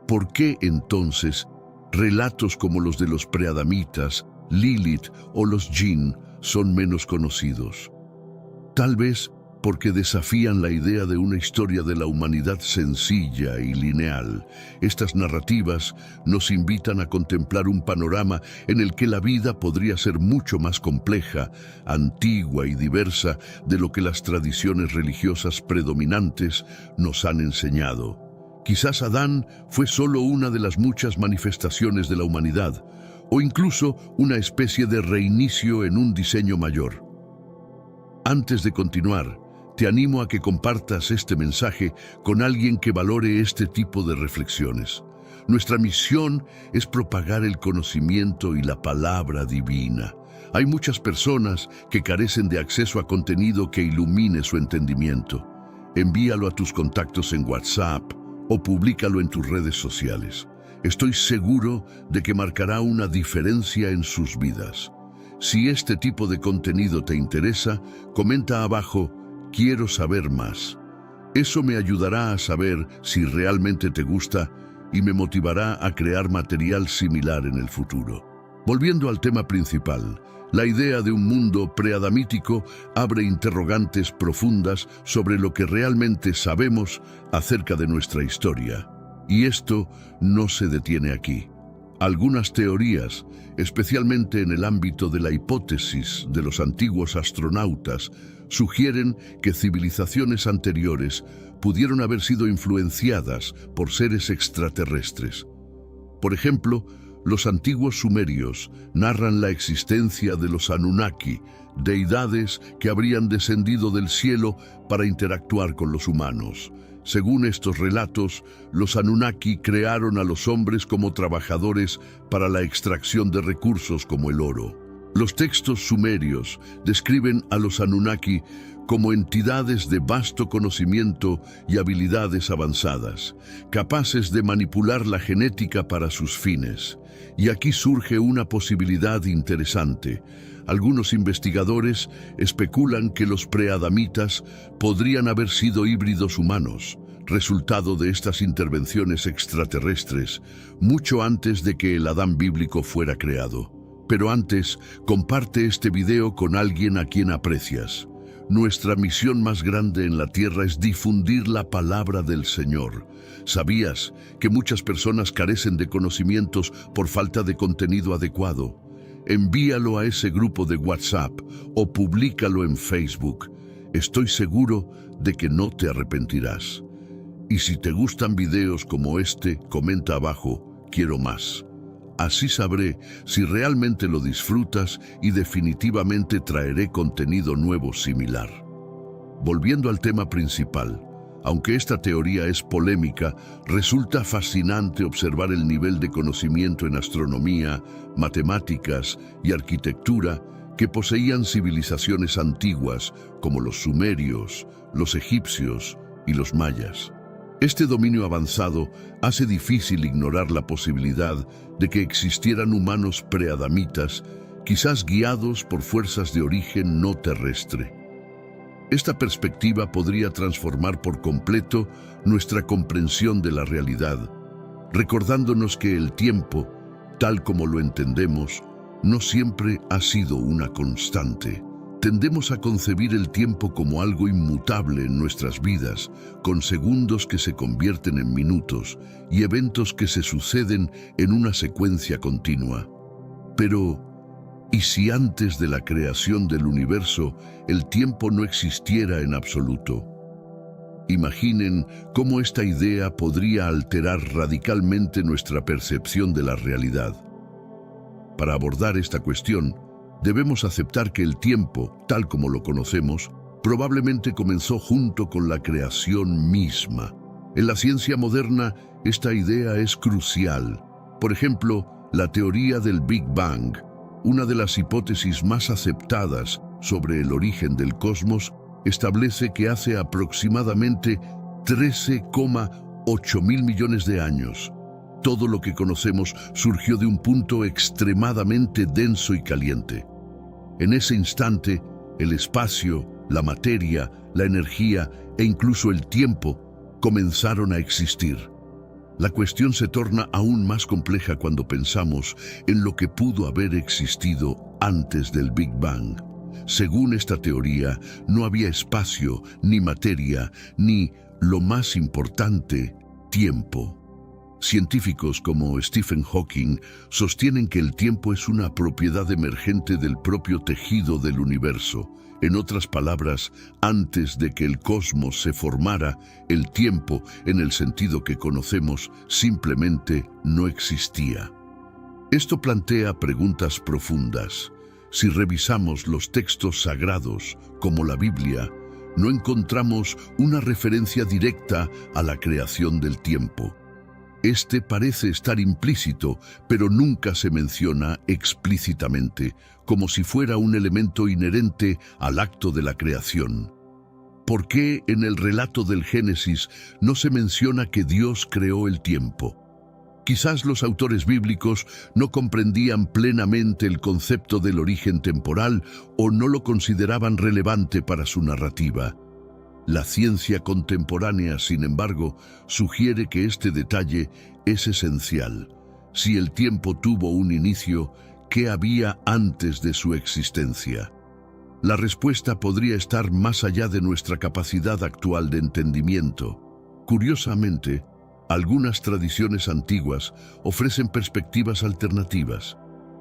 ¿Por qué, entonces, relatos como los de los preadamitas, Lilith o los jinn son menos conocidos? Tal vez porque desafían la idea de una historia de la humanidad sencilla y lineal. Estas narrativas nos invitan a contemplar un panorama en el que la vida podría ser mucho más compleja, antigua y diversa de lo que las tradiciones religiosas predominantes nos han enseñado. Quizás Adán fue solo una de las muchas manifestaciones de la humanidad, o incluso una especie de reinicio en un diseño mayor. Antes de continuar, te animo a que compartas este mensaje con alguien que valore este tipo de reflexiones. Nuestra misión es propagar el conocimiento y la palabra divina. Hay muchas personas que carecen de acceso a contenido que ilumine su entendimiento. Envíalo a tus contactos en WhatsApp o públicalo en tus redes sociales. Estoy seguro de que marcará una diferencia en sus vidas. Si este tipo de contenido te interesa, comenta abajo: quiero saber más. Eso me ayudará a saber si realmente te gusta y me motivará a crear material similar en el futuro. Volviendo al tema principal, la idea de un mundo preadamítico abre interrogantes profundas sobre lo que realmente sabemos acerca de nuestra historia. Y esto no se detiene aquí. Algunas teorías, especialmente en el ámbito de la hipótesis de los antiguos astronautas, sugieren que civilizaciones anteriores pudieron haber sido influenciadas por seres extraterrestres. Por ejemplo, los antiguos sumerios narran la existencia de los Anunnaki, deidades que habrían descendido del cielo para interactuar con los humanos. Según estos relatos, los Anunnaki crearon a los hombres como trabajadores para la extracción de recursos como el oro. Los textos sumerios describen a los Anunnaki como entidades de vasto conocimiento y habilidades avanzadas, capaces de manipular la genética para sus fines. Y aquí surge una posibilidad interesante. Algunos investigadores especulan que los preadamitas podrían haber sido híbridos humanos, resultado de estas intervenciones extraterrestres, mucho antes de que el Adán bíblico fuera creado. Pero antes, comparte este video con alguien a quien aprecias. Nuestra misión más grande en la Tierra es difundir la palabra del Señor. ¿Sabías que muchas personas carecen de conocimientos por falta de contenido adecuado? Envíalo a ese grupo de WhatsApp o públicalo en Facebook. Estoy seguro de que no te arrepentirás. Y si te gustan videos como este, comenta abajo, quiero más. Así sabré si realmente lo disfrutas y definitivamente traeré contenido nuevo similar. Volviendo al tema principal, aunque esta teoría es polémica, resulta fascinante observar el nivel de conocimiento en astronomía, matemáticas y arquitectura que poseían civilizaciones antiguas como los sumerios, los egipcios y los mayas. Este dominio avanzado hace difícil ignorar la posibilidad de que existieran humanos preadamitas, quizás guiados por fuerzas de origen no terrestre. Esta perspectiva podría transformar por completo nuestra comprensión de la realidad, recordándonos que el tiempo, tal como lo entendemos, no siempre ha sido una constante. Tendemos a concebir el tiempo como algo inmutable en nuestras vidas, con segundos que se convierten en minutos y eventos que se suceden en una secuencia continua. Pero, ¿y si antes de la creación del universo el tiempo no existiera en absoluto? Imaginen cómo esta idea podría alterar radicalmente nuestra percepción de la realidad. Para abordar esta cuestión, debemos aceptar que el tiempo, tal como lo conocemos, probablemente comenzó junto con la creación misma. En la ciencia moderna, esta idea es crucial. Por ejemplo, la teoría del Big Bang, una de las hipótesis más aceptadas sobre el origen del cosmos, establece que hace aproximadamente 13,8 mil millones de años, todo lo que conocemos surgió de un punto extremadamente denso y caliente. En ese instante, el espacio, la materia, la energía e incluso el tiempo comenzaron a existir. La cuestión se torna aún más compleja cuando pensamos en lo que pudo haber existido antes del Big Bang. Según esta teoría, no había espacio, ni materia, ni, lo más importante, tiempo. Científicos como Stephen Hawking sostienen que el tiempo es una propiedad emergente del propio tejido del universo. En otras palabras, antes de que el cosmos se formara, el tiempo, en el sentido que conocemos, simplemente no existía. Esto plantea preguntas profundas. Si revisamos los textos sagrados, como la Biblia, no encontramos una referencia directa a la creación del tiempo. Este parece estar implícito, pero nunca se menciona explícitamente, como si fuera un elemento inherente al acto de la creación. ¿Por qué en el relato del Génesis no se menciona que Dios creó el tiempo? Quizás los autores bíblicos no comprendían plenamente el concepto del origen temporal o no lo consideraban relevante para su narrativa. La ciencia contemporánea, sin embargo, sugiere que este detalle es esencial. Si el tiempo tuvo un inicio, ¿qué había antes de su existencia? La respuesta podría estar más allá de nuestra capacidad actual de entendimiento. Curiosamente, Algunas tradiciones antiguas ofrecen perspectivas alternativas.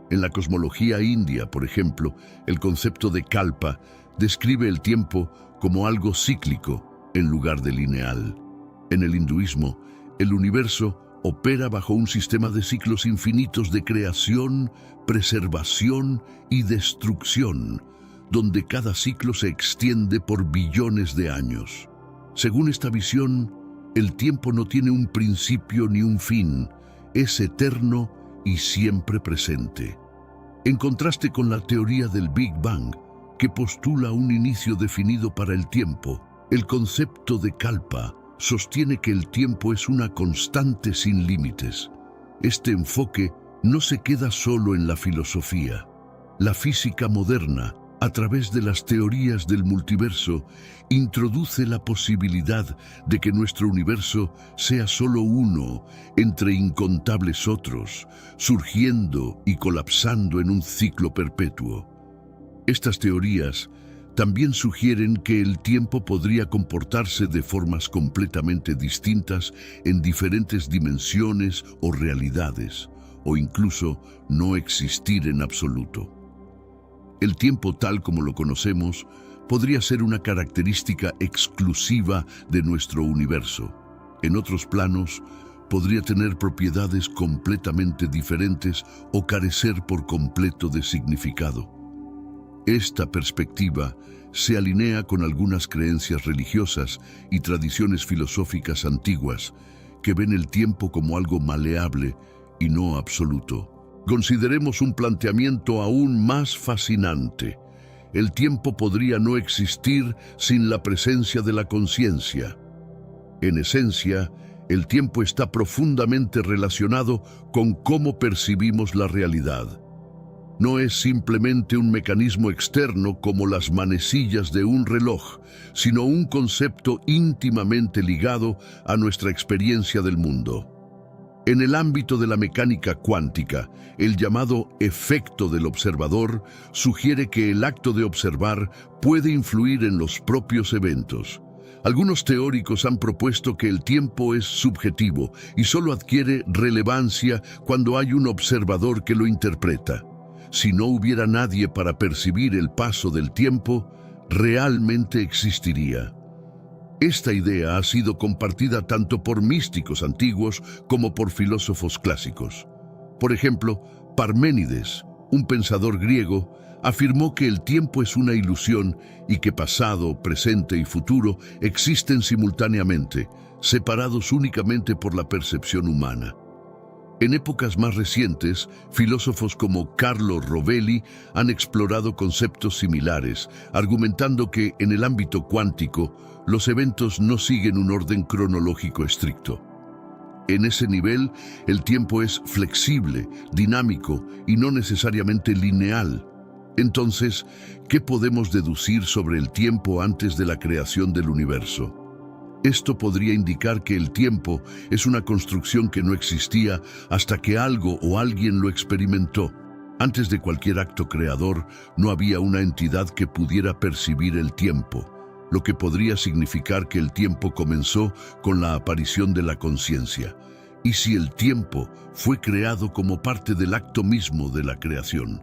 En la cosmología india, por ejemplo, el concepto de kalpa describe el tiempo como algo cíclico en lugar de lineal. En el hinduismo, el universo opera bajo un sistema de ciclos infinitos de creación, preservación y destrucción, donde cada ciclo se extiende por billones de años. Según esta visión, el tiempo no tiene un principio ni un fin, es eterno y siempre presente. En contraste con la teoría del Big Bang, que postula un inicio definido para el tiempo, el concepto de kalpa sostiene que el tiempo es una constante sin límites. Este enfoque no se queda solo en la filosofía. La física moderna, a través de las teorías del multiverso, introduce la posibilidad de que nuestro universo sea solo uno entre incontables otros, surgiendo y colapsando en un ciclo perpetuo. Estas teorías también sugieren que el tiempo podría comportarse de formas completamente distintas en diferentes dimensiones o realidades, o incluso no existir en absoluto. El tiempo tal como lo conocemos podría ser una característica exclusiva de nuestro universo. En otros planos, podría tener propiedades completamente diferentes o carecer por completo de significado. Esta perspectiva se alinea con algunas creencias religiosas y tradiciones filosóficas antiguas que ven el tiempo como algo maleable y no absoluto. Consideremos un planteamiento aún más fascinante. El tiempo podría no existir sin la presencia de la conciencia. En esencia, el tiempo está profundamente relacionado con cómo percibimos la realidad. No es simplemente un mecanismo externo como las manecillas de un reloj, sino un concepto íntimamente ligado a nuestra experiencia del mundo. En el ámbito de la mecánica cuántica, el llamado efecto del observador sugiere que el acto de observar puede influir en los propios eventos. Algunos teóricos han propuesto que el tiempo es subjetivo y solo adquiere relevancia cuando hay un observador que lo interpreta. Si no hubiera nadie para percibir el paso del tiempo, realmente existiría. Esta idea ha sido compartida tanto por místicos antiguos como por filósofos clásicos. Por ejemplo, Parménides, un pensador griego, afirmó que el tiempo es una ilusión y que pasado, presente y futuro existen simultáneamente, separados únicamente por la percepción humana. En épocas más recientes, filósofos como Carlo Rovelli han explorado conceptos similares, argumentando que en el ámbito cuántico, los eventos no siguen un orden cronológico estricto. En ese nivel, el tiempo es flexible, dinámico y no necesariamente lineal. Entonces, ¿qué podemos deducir sobre el tiempo antes de la creación del universo? Esto podría indicar que el tiempo es una construcción que no existía hasta que algo o alguien lo experimentó. Antes de cualquier acto creador, no había una entidad que pudiera percibir el tiempo, lo que podría significar que el tiempo comenzó con la aparición de la conciencia. ¿Y si el tiempo fue creado como parte del acto mismo de la creación?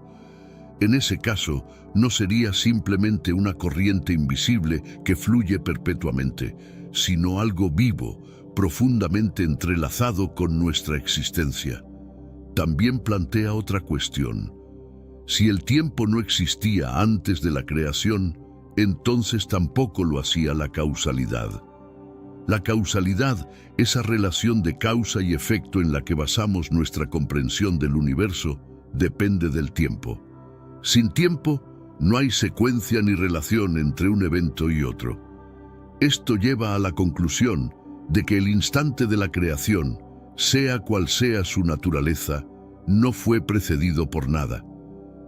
En ese caso, no sería simplemente una corriente invisible que fluye perpetuamente, sino algo vivo, profundamente entrelazado con nuestra existencia. También plantea otra cuestión. Si el tiempo no existía antes de la creación, entonces tampoco lo hacía la causalidad. La causalidad, esa relación de causa y efecto en la que basamos nuestra comprensión del universo, depende del tiempo. Sin tiempo, no hay secuencia ni relación entre un evento y otro. Esto lleva a la conclusión de que el instante de la creación, sea cual sea su naturaleza, no fue precedido por nada.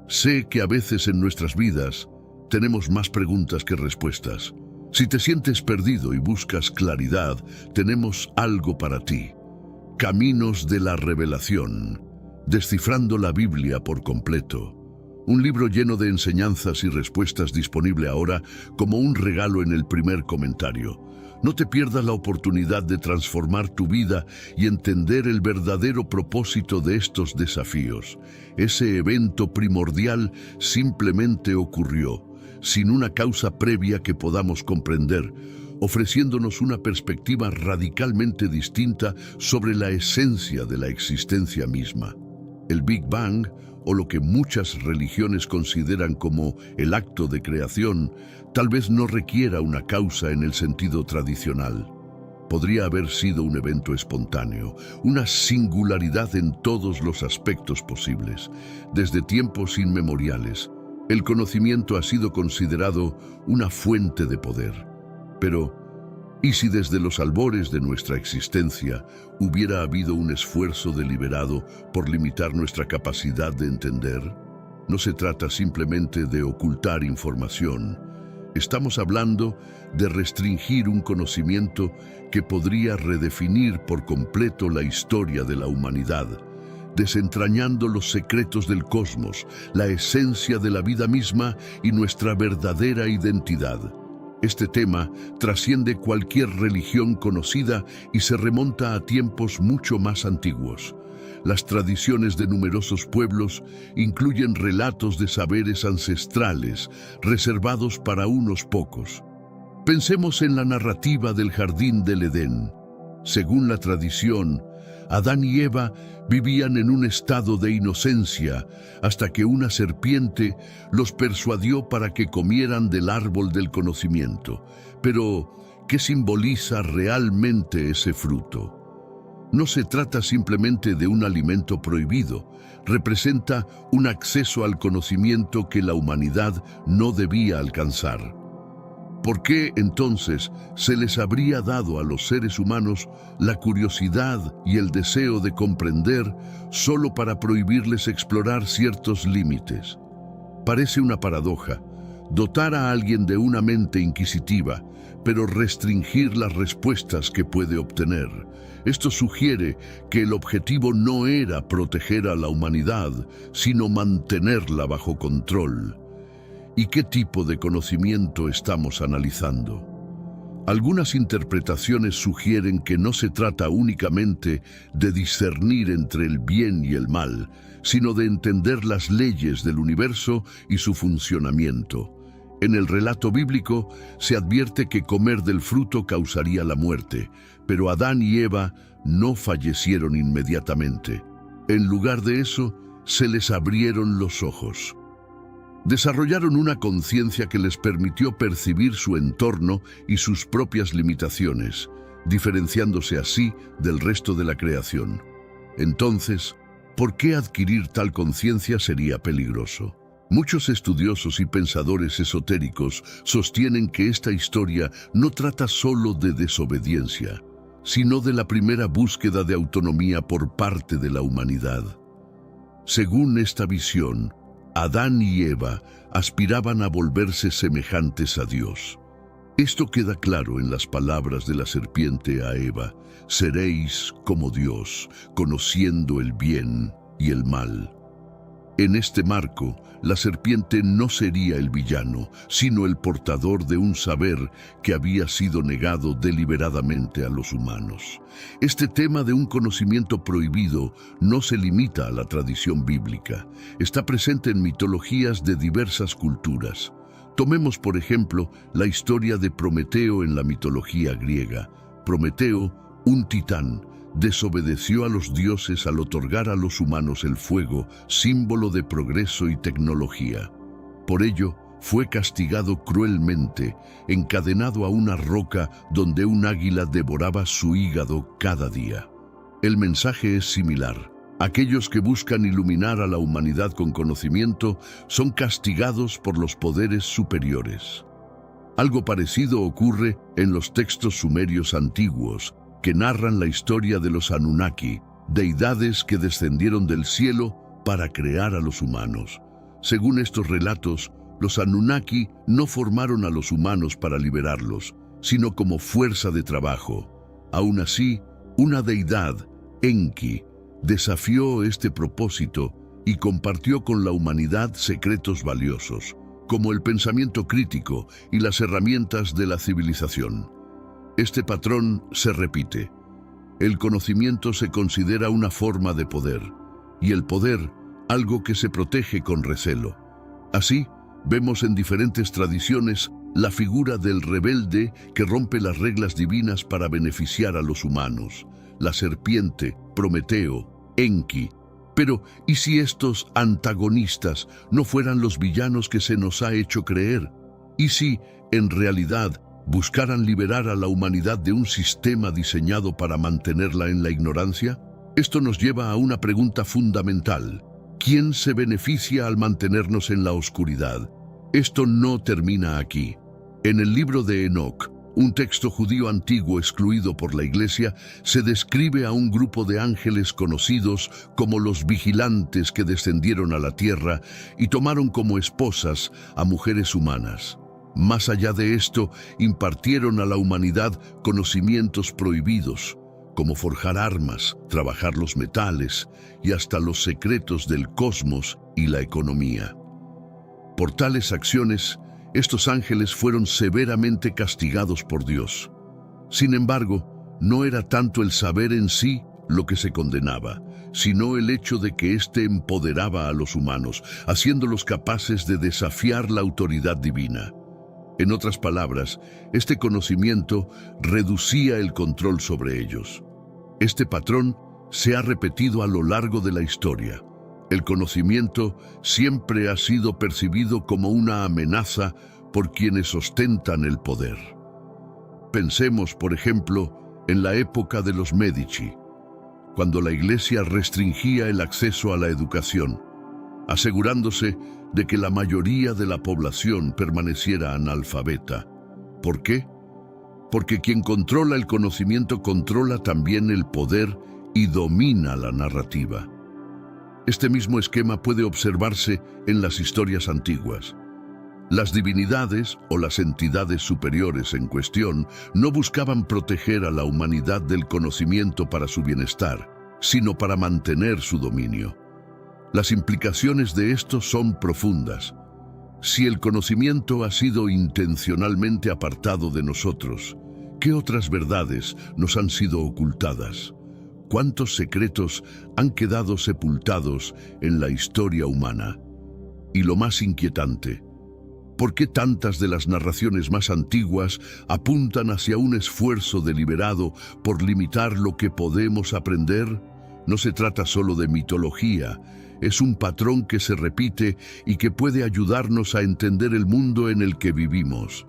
Sé que a veces en nuestras vidas tenemos más preguntas que respuestas. Si te sientes perdido y buscas claridad, tenemos algo para ti. Caminos de la Revelación, descifrando la Biblia por completo. Un libro lleno de enseñanzas y respuestas disponible ahora como un regalo en el primer comentario. No te pierdas la oportunidad de transformar tu vida y entender el verdadero propósito de estos desafíos. Ese evento primordial simplemente ocurrió, sin una causa previa que podamos comprender, ofreciéndonos una perspectiva radicalmente distinta sobre la esencia de la existencia misma. El Big Bang, o lo que muchas religiones consideran como el acto de creación, tal vez no requiera una causa en el sentido tradicional. Podría haber sido un evento espontáneo, una singularidad en todos los aspectos posibles. Desde tiempos inmemoriales, el conocimiento ha sido considerado una fuente de poder. Pero, ¿y si desde los albores de nuestra existencia hubiera habido un esfuerzo deliberado por limitar nuestra capacidad de entender? No se trata simplemente de ocultar información. Estamos hablando de restringir un conocimiento que podría redefinir por completo la historia de la humanidad, desentrañando los secretos del cosmos, la esencia de la vida misma y nuestra verdadera identidad. Este tema trasciende cualquier religión conocida y se remonta a tiempos mucho más antiguos. Las tradiciones de numerosos pueblos incluyen relatos de saberes ancestrales reservados para unos pocos. Pensemos en la narrativa del Jardín del Edén. Según la tradición, Adán y Eva vivían en un estado de inocencia hasta que una serpiente los persuadió para que comieran del árbol del conocimiento. Pero, ¿qué simboliza realmente ese fruto? No se trata simplemente de un alimento prohibido, representa un acceso al conocimiento que la humanidad no debía alcanzar. ¿Por qué entonces se les habría dado a los seres humanos la curiosidad y el deseo de comprender solo para prohibirles explorar ciertos límites? Parece una paradoja, dotar a alguien de una mente inquisitiva, pero restringir las respuestas que puede obtener. Esto sugiere que el objetivo no era proteger a la humanidad, sino mantenerla bajo control. ¿Y qué tipo de conocimiento estamos analizando? Algunas interpretaciones sugieren que no se trata únicamente de discernir entre el bien y el mal, sino de entender las leyes del universo y su funcionamiento. En el relato bíblico se advierte que comer del fruto causaría la muerte, pero Adán y Eva no fallecieron inmediatamente. En lugar de eso, se les abrieron los ojos. Desarrollaron una conciencia que les permitió percibir su entorno y sus propias limitaciones, diferenciándose así del resto de la creación. Entonces, ¿por qué adquirir tal conciencia sería peligroso? Muchos estudiosos y pensadores esotéricos sostienen que esta historia no trata solo de desobediencia, sino de la primera búsqueda de autonomía por parte de la humanidad. Según esta visión, Adán y Eva aspiraban a volverse semejantes a Dios. Esto queda claro en las palabras de la serpiente a Eva: seréis como Dios, conociendo el bien y el mal. En este marco, la serpiente no sería el villano, sino el portador de un saber que había sido negado deliberadamente a los humanos. Este tema de un conocimiento prohibido no se limita a la tradición bíblica. Está presente en mitologías de diversas culturas. Tomemos, por ejemplo, la historia de Prometeo en la mitología griega. Prometeo, un titán, desobedeció a los dioses al otorgar a los humanos el fuego, símbolo de progreso y tecnología. Por ello, fue castigado cruelmente, encadenado a una roca donde un águila devoraba su hígado cada día. El mensaje es similar. Aquellos que buscan iluminar a la humanidad con conocimiento son castigados por los poderes superiores. Algo parecido ocurre en los textos sumerios antiguos, que narran la historia de los Anunnaki, deidades que descendieron del cielo para crear a los humanos. Según estos relatos, los Anunnaki no formaron a los humanos para liberarlos, sino como fuerza de trabajo. Aún así, una deidad, Enki, desafió este propósito y compartió con la humanidad secretos valiosos, como el pensamiento crítico y las herramientas de la civilización. Este patrón se repite. El conocimiento se considera una forma de poder, y el poder algo que se protege con recelo. Así, vemos en diferentes tradiciones la figura del rebelde que rompe las reglas divinas para beneficiar a los humanos. La serpiente, Prometeo, Enki. Pero, ¿y si estos antagonistas no fueran los villanos que se nos ha hecho creer? ¿Y si, en realidad, buscaran liberar a la humanidad de un sistema diseñado para mantenerla en la ignorancia? Esto nos lleva a una pregunta fundamental. ¿Quién se beneficia al mantenernos en la oscuridad? Esto no termina aquí. En el libro de Enoc, un texto judío antiguo excluido por la Iglesia, se describe a un grupo de ángeles conocidos como los vigilantes que descendieron a la tierra y tomaron como esposas a mujeres humanas. Más allá de esto, impartieron a la humanidad conocimientos prohibidos, como forjar armas, trabajar los metales y hasta los secretos del cosmos y la economía. Por tales acciones, estos ángeles fueron severamente castigados por Dios. Sin embargo, no era tanto el saber en sí lo que se condenaba, sino el hecho de que éste empoderaba a los humanos, haciéndolos capaces de desafiar la autoridad divina. En otras palabras, este conocimiento reducía el control sobre ellos. Este patrón se ha repetido a lo largo de la historia. El conocimiento siempre ha sido percibido como una amenaza por quienes ostentan el poder. Pensemos, por ejemplo, en la época de los Médici, cuando la Iglesia restringía el acceso a la educación, asegurándose de que la mayoría de la población permaneciera analfabeta. ¿Por qué? Porque quien controla el conocimiento controla también el poder y domina la narrativa. Este mismo esquema puede observarse en las historias antiguas. Las divinidades o las entidades superiores en cuestión no buscaban proteger a la humanidad del conocimiento para su bienestar, sino para mantener su dominio. Las implicaciones de esto son profundas. Si el conocimiento ha sido intencionalmente apartado de nosotros, ¿qué otras verdades nos han sido ocultadas? ¿Cuántos secretos han quedado sepultados en la historia humana? Y lo más inquietante, ¿por qué tantas de las narraciones más antiguas apuntan hacia un esfuerzo deliberado por limitar lo que podemos aprender? No se trata solo de mitología, es un patrón que se repite y que puede ayudarnos a entender el mundo en el que vivimos.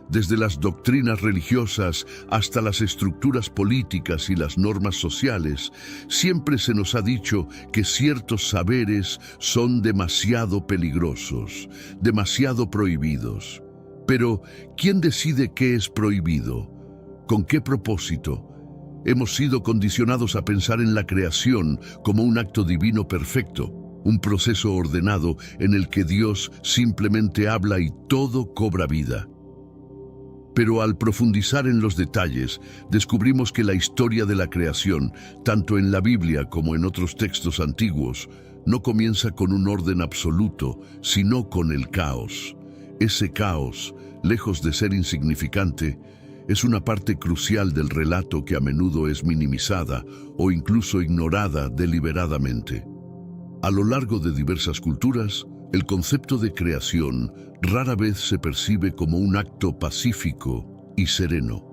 Desde las doctrinas religiosas hasta las estructuras políticas y las normas sociales, siempre se nos ha dicho que ciertos saberes son demasiado peligrosos, demasiado prohibidos. Pero, ¿quién decide qué es prohibido? ¿Con qué propósito? Hemos sido condicionados a pensar en la creación como un acto divino perfecto, un proceso ordenado en el que Dios simplemente habla y todo cobra vida. Pero al profundizar en los detalles, descubrimos que la historia de la creación, tanto en la Biblia como en otros textos antiguos, no comienza con un orden absoluto, sino con el caos. Ese caos, lejos de ser insignificante, es una parte crucial del relato que a menudo es minimizada o incluso ignorada deliberadamente. A lo largo de diversas culturas, el concepto de creación rara vez se percibe como un acto pacífico y sereno.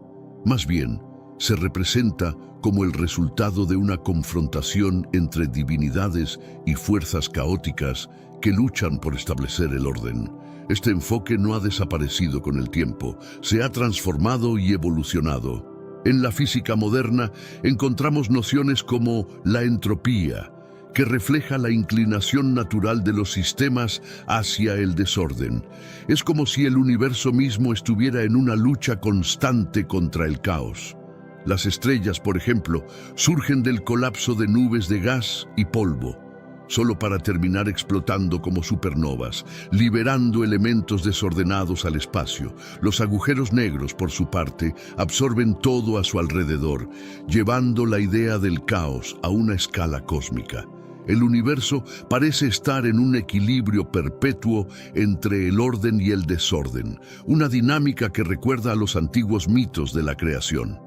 Más bien, se representa como el resultado de una confrontación entre divinidades y fuerzas caóticas que luchan por establecer el orden. Este enfoque no ha desaparecido con el tiempo, se ha transformado y evolucionado. En la física moderna encontramos nociones como la entropía, que refleja la inclinación natural de los sistemas hacia el desorden. Es como si el universo mismo estuviera en una lucha constante contra el caos. Las estrellas, por ejemplo, surgen del colapso de nubes de gas y polvo, solo para terminar explotando como supernovas, liberando elementos desordenados al espacio. Los agujeros negros, por su parte, absorben todo a su alrededor, llevando la idea del caos a una escala cósmica. El universo parece estar en un equilibrio perpetuo entre el orden y el desorden, una dinámica que recuerda a los antiguos mitos de la creación.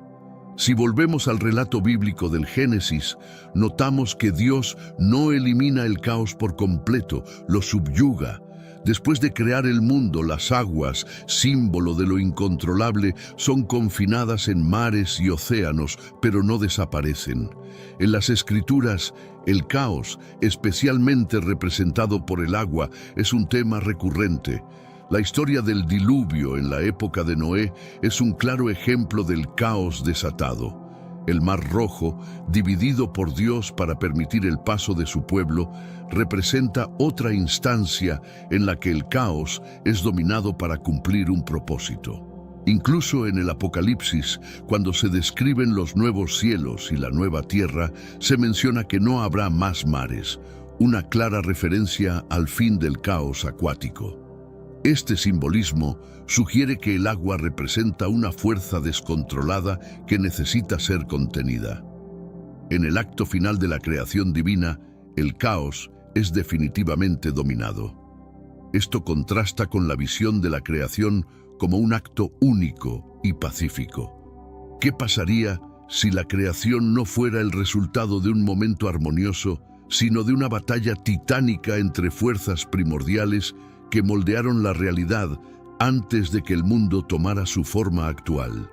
Si volvemos al relato bíblico del Génesis, notamos que Dios no elimina el caos por completo, lo subyuga. Después de crear el mundo, las aguas, símbolo de lo incontrolable, son confinadas en mares y océanos, pero no desaparecen. En las Escrituras, el caos, especialmente representado por el agua, es un tema recurrente. La historia del diluvio en la época de Noé es un claro ejemplo del caos desatado. El Mar Rojo, dividido por Dios para permitir el paso de su pueblo, representa otra instancia en la que el caos es dominado para cumplir un propósito. Incluso en el Apocalipsis, cuando se describen los nuevos cielos y la nueva tierra, se menciona que no habrá más mares, una clara referencia al fin del caos acuático. Este simbolismo sugiere que el agua representa una fuerza descontrolada que necesita ser contenida. En el acto final de la creación divina, el caos es definitivamente dominado. Esto contrasta con la visión de la creación como un acto único y pacífico. ¿Qué pasaría si la creación no fuera el resultado de un momento armonioso, sino de una batalla titánica entre fuerzas primordiales que moldearon la realidad antes de que el mundo tomara su forma actual?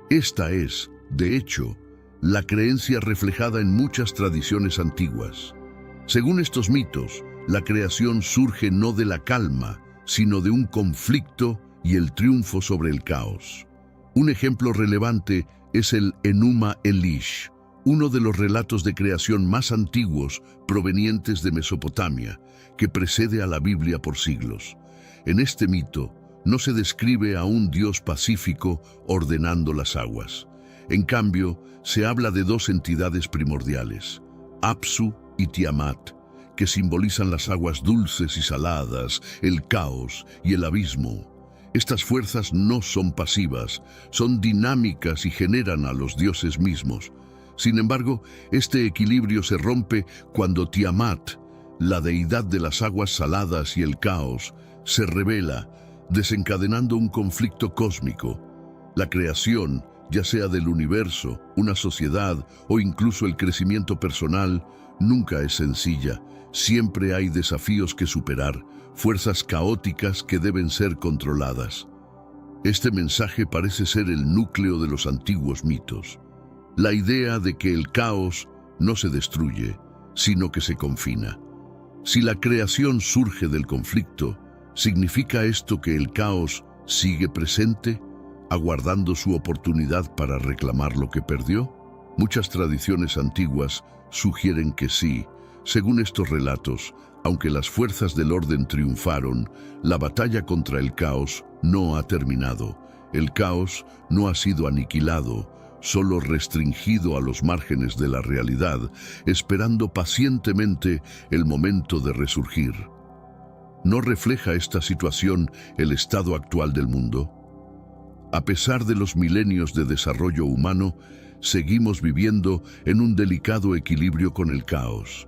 Esta es, de hecho, la creencia reflejada en muchas tradiciones antiguas. Según estos mitos, la creación surge no de la calma, sino de un conflicto y el triunfo sobre el caos. Un ejemplo relevante es el Enuma Elish, uno de los relatos de creación más antiguos provenientes de Mesopotamia, que precede a la Biblia por siglos. En este mito no se describe a un Dios pacífico ordenando las aguas. En cambio, se habla de dos entidades primordiales, Apsu y Tiamat, que simbolizan las aguas dulces y saladas, el caos y el abismo. Estas fuerzas no son pasivas, son dinámicas y generan a los dioses mismos. Sin embargo, este equilibrio se rompe cuando Tiamat, la deidad de las aguas saladas y el caos, se revela, desencadenando un conflicto cósmico. La creación, ya sea del universo, una sociedad o incluso el crecimiento personal, nunca es sencilla. Siempre hay desafíos que superar, fuerzas caóticas que deben ser controladas. Este mensaje parece ser el núcleo de los antiguos mitos. La idea de que el caos no se destruye, sino que se confina. Si la creación surge del conflicto, ¿significa esto que el caos sigue presente, aguardando su oportunidad para reclamar lo que perdió? Muchas tradiciones antiguas sugieren que sí. Según estos relatos, aunque las fuerzas del orden triunfaron, la batalla contra el caos no ha terminado. El caos no ha sido aniquilado, solo restringido a los márgenes de la realidad, esperando pacientemente el momento de resurgir. ¿No refleja esta situación el estado actual del mundo? A pesar de los milenios de desarrollo humano, seguimos viviendo en un delicado equilibrio con el caos.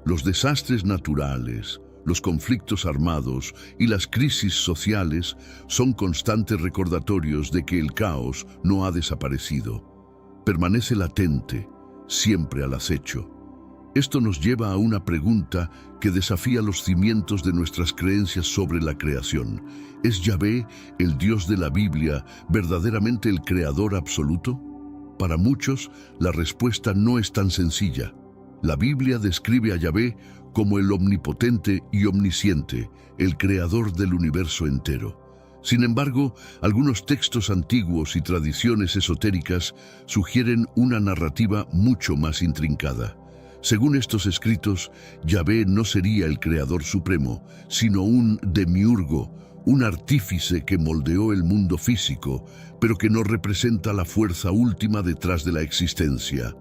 Los desastres naturales, los conflictos armados y las crisis sociales son constantes recordatorios de que el caos no ha desaparecido. Permanece latente, siempre al acecho. Esto nos lleva a una pregunta que desafía los cimientos de nuestras creencias sobre la creación. ¿Es Yahvé, el Dios de la Biblia, verdaderamente el creador absoluto? Para muchos, la respuesta no es tan sencilla. La Biblia describe a Yahvé como el omnipotente y omnisciente, el creador del universo entero. Sin embargo, algunos textos antiguos y tradiciones esotéricas sugieren una narrativa mucho más intrincada. Según estos escritos, Yahvé no sería el creador supremo, sino un demiurgo, un artífice que moldeó el mundo físico, pero que no representa la fuerza última detrás de la existencia.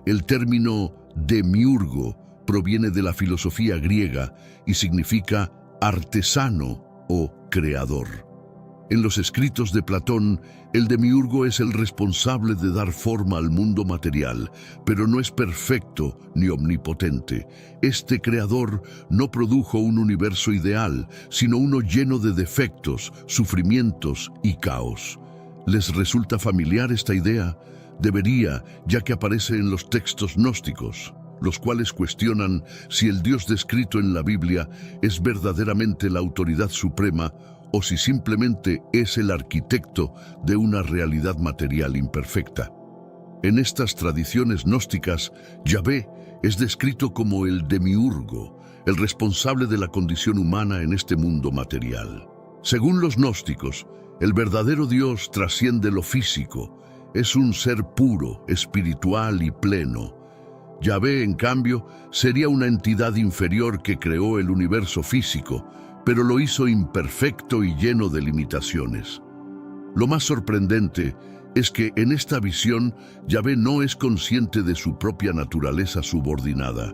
El término demiurgo proviene de la filosofía griega y significa artesano o creador. En los escritos de Platón, el demiurgo es el responsable de dar forma al mundo material, pero no es perfecto ni omnipotente. Este creador no produjo un universo ideal, sino uno lleno de defectos, sufrimientos y caos. ¿Les resulta familiar esta idea? Debería, ya que aparece en los textos gnósticos, los cuales cuestionan si el Dios descrito en la Biblia es verdaderamente la autoridad suprema o si simplemente es el arquitecto de una realidad material imperfecta. En estas tradiciones gnósticas, Yahvé es descrito como el demiurgo, el responsable de la condición humana en este mundo material. Según los gnósticos, el verdadero Dios trasciende lo físico, es un ser puro, espiritual y pleno. Yahvé, en cambio, sería una entidad inferior que creó el universo físico, pero lo hizo imperfecto y lleno de limitaciones. Lo más sorprendente es que en esta visión Yahvé no es consciente de su propia naturaleza subordinada.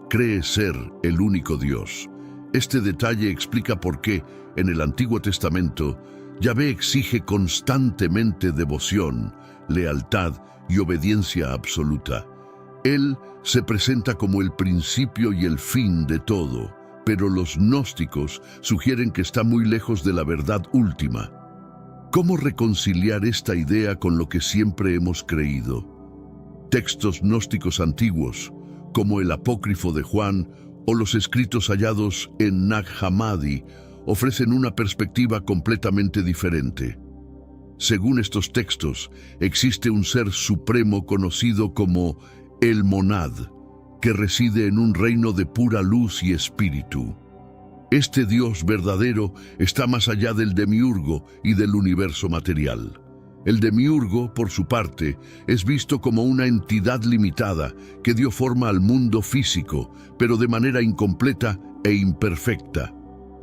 Cree ser el único Dios. Este detalle explica por qué, en el Antiguo Testamento, Yahvé exige constantemente devoción, lealtad y obediencia absoluta. Él se presenta como el principio y el fin de todo, pero los gnósticos sugieren que está muy lejos de la verdad última. ¿Cómo reconciliar esta idea con lo que siempre hemos creído? Textos gnósticos antiguos, como el Apócrifo de Juan o los escritos hallados en Nag Hammadi, ofrecen una perspectiva completamente diferente. Según estos textos, existe un ser supremo conocido como el Monad, que reside en un reino de pura luz y espíritu. Este Dios verdadero está más allá del demiurgo y del universo material. El demiurgo, por su parte, es visto como una entidad limitada que dio forma al mundo físico, pero de manera incompleta e imperfecta.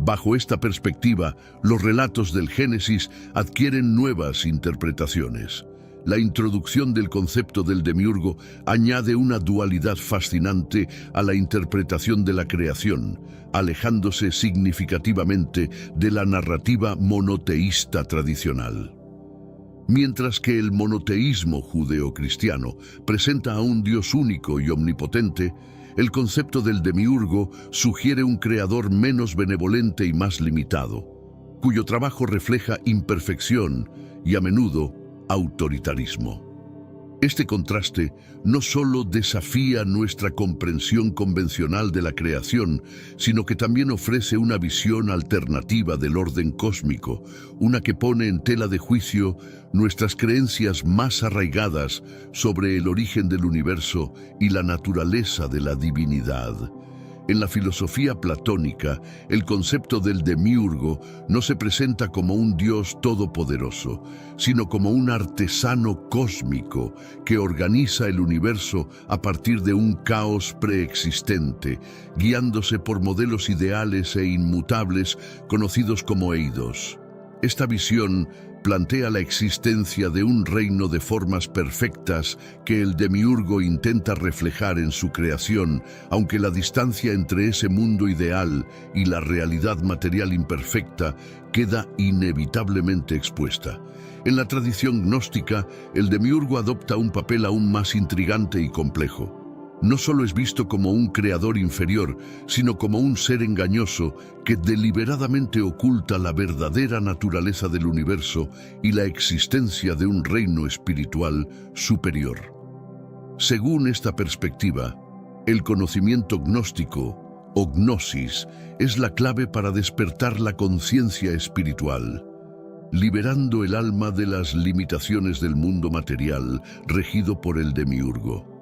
Bajo esta perspectiva, los relatos del Génesis adquieren nuevas interpretaciones. La introducción del concepto del demiurgo añade una dualidad fascinante a la interpretación de la creación, alejándose significativamente de la narrativa monoteísta tradicional. Mientras que el monoteísmo judeocristiano presenta a un Dios único y omnipotente, el concepto del demiurgo sugiere un creador menos benevolente y más limitado, cuyo trabajo refleja imperfección y a menudo autoritarismo. Este contraste no solo desafía nuestra comprensión convencional de la creación, sino que también ofrece una visión alternativa del orden cósmico, una que pone en tela de juicio nuestras creencias más arraigadas sobre el origen del universo y la naturaleza de la divinidad. En la filosofía platónica, el concepto del demiurgo no se presenta como un Dios todopoderoso, sino como un artesano cósmico que organiza el universo a partir de un caos preexistente, guiándose por modelos ideales e inmutables conocidos como eidos. Esta visión plantea la existencia de un reino de formas perfectas que el demiurgo intenta reflejar en su creación, aunque la distancia entre ese mundo ideal y la realidad material imperfecta queda inevitablemente expuesta. En la tradición gnóstica, el demiurgo adopta un papel aún más intrigante y complejo. No solo es visto como un creador inferior, sino como un ser engañoso que deliberadamente oculta la verdadera naturaleza del universo y la existencia de un reino espiritual superior. Según esta perspectiva, el conocimiento gnóstico, o gnosis, es la clave para despertar la conciencia espiritual, liberando el alma de las limitaciones del mundo material regido por el demiurgo.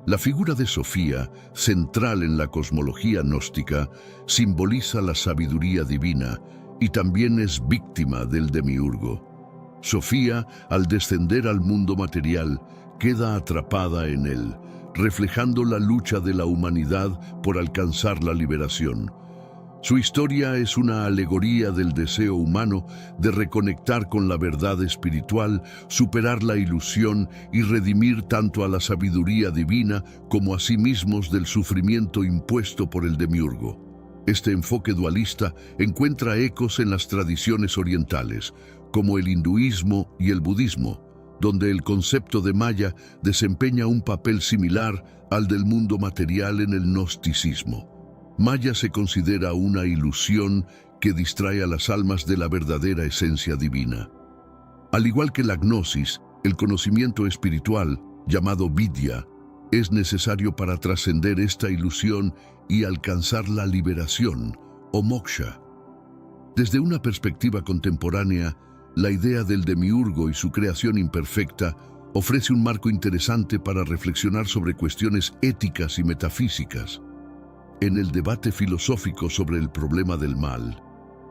La figura de Sofía, central en la cosmología gnóstica, simboliza la sabiduría divina y también es víctima del demiurgo. Sofía, al descender al mundo material, queda atrapada en él, reflejando la lucha de la humanidad por alcanzar la liberación. Su historia es una alegoría del deseo humano de reconectar con la verdad espiritual, superar la ilusión y redimir tanto a la sabiduría divina como a sí mismos del sufrimiento impuesto por el demiurgo. Este enfoque dualista encuentra ecos en las tradiciones orientales, como el hinduismo y el budismo, donde el concepto de Maya desempeña un papel similar al del mundo material en el gnosticismo. Maya se considera una ilusión que distrae a las almas de la verdadera esencia divina. Al igual que la gnosis, el conocimiento espiritual, llamado vidya, es necesario para trascender esta ilusión y alcanzar la liberación, o moksha. Desde una perspectiva contemporánea, la idea del demiurgo y su creación imperfecta ofrece un marco interesante para reflexionar sobre cuestiones éticas y metafísicas. En el debate filosófico sobre el problema del mal,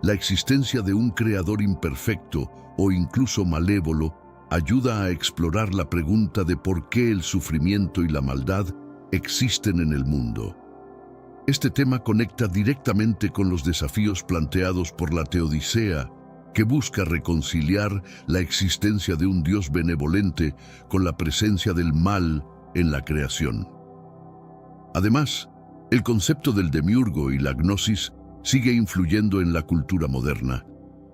la existencia de un creador imperfecto o incluso malévolo ayuda a explorar la pregunta de por qué el sufrimiento y la maldad existen en el mundo. Este tema conecta directamente con los desafíos planteados por la Teodicea, que busca reconciliar la existencia de un Dios benevolente con la presencia del mal en la creación. Además, el concepto del demiurgo y la gnosis sigue influyendo en la cultura moderna,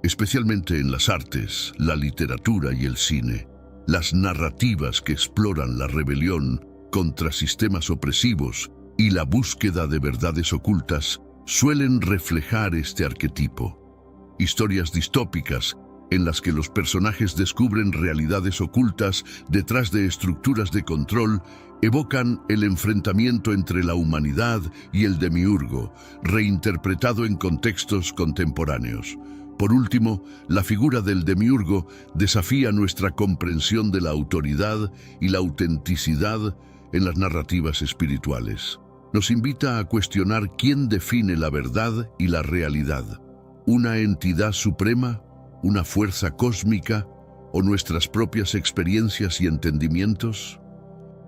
especialmente en las artes, la literatura y el cine. Las narrativas que exploran la rebelión contra sistemas opresivos y la búsqueda de verdades ocultas suelen reflejar este arquetipo. Historias distópicas en las que los personajes descubren realidades ocultas detrás de estructuras de control evocan el enfrentamiento entre la humanidad y el demiurgo, reinterpretado en contextos contemporáneos. Por último, la figura del demiurgo desafía nuestra comprensión de la autoridad y la autenticidad en las narrativas espirituales. Nos invita a cuestionar quién define la verdad y la realidad. ¿Una entidad suprema, una fuerza cósmica o nuestras propias experiencias y entendimientos?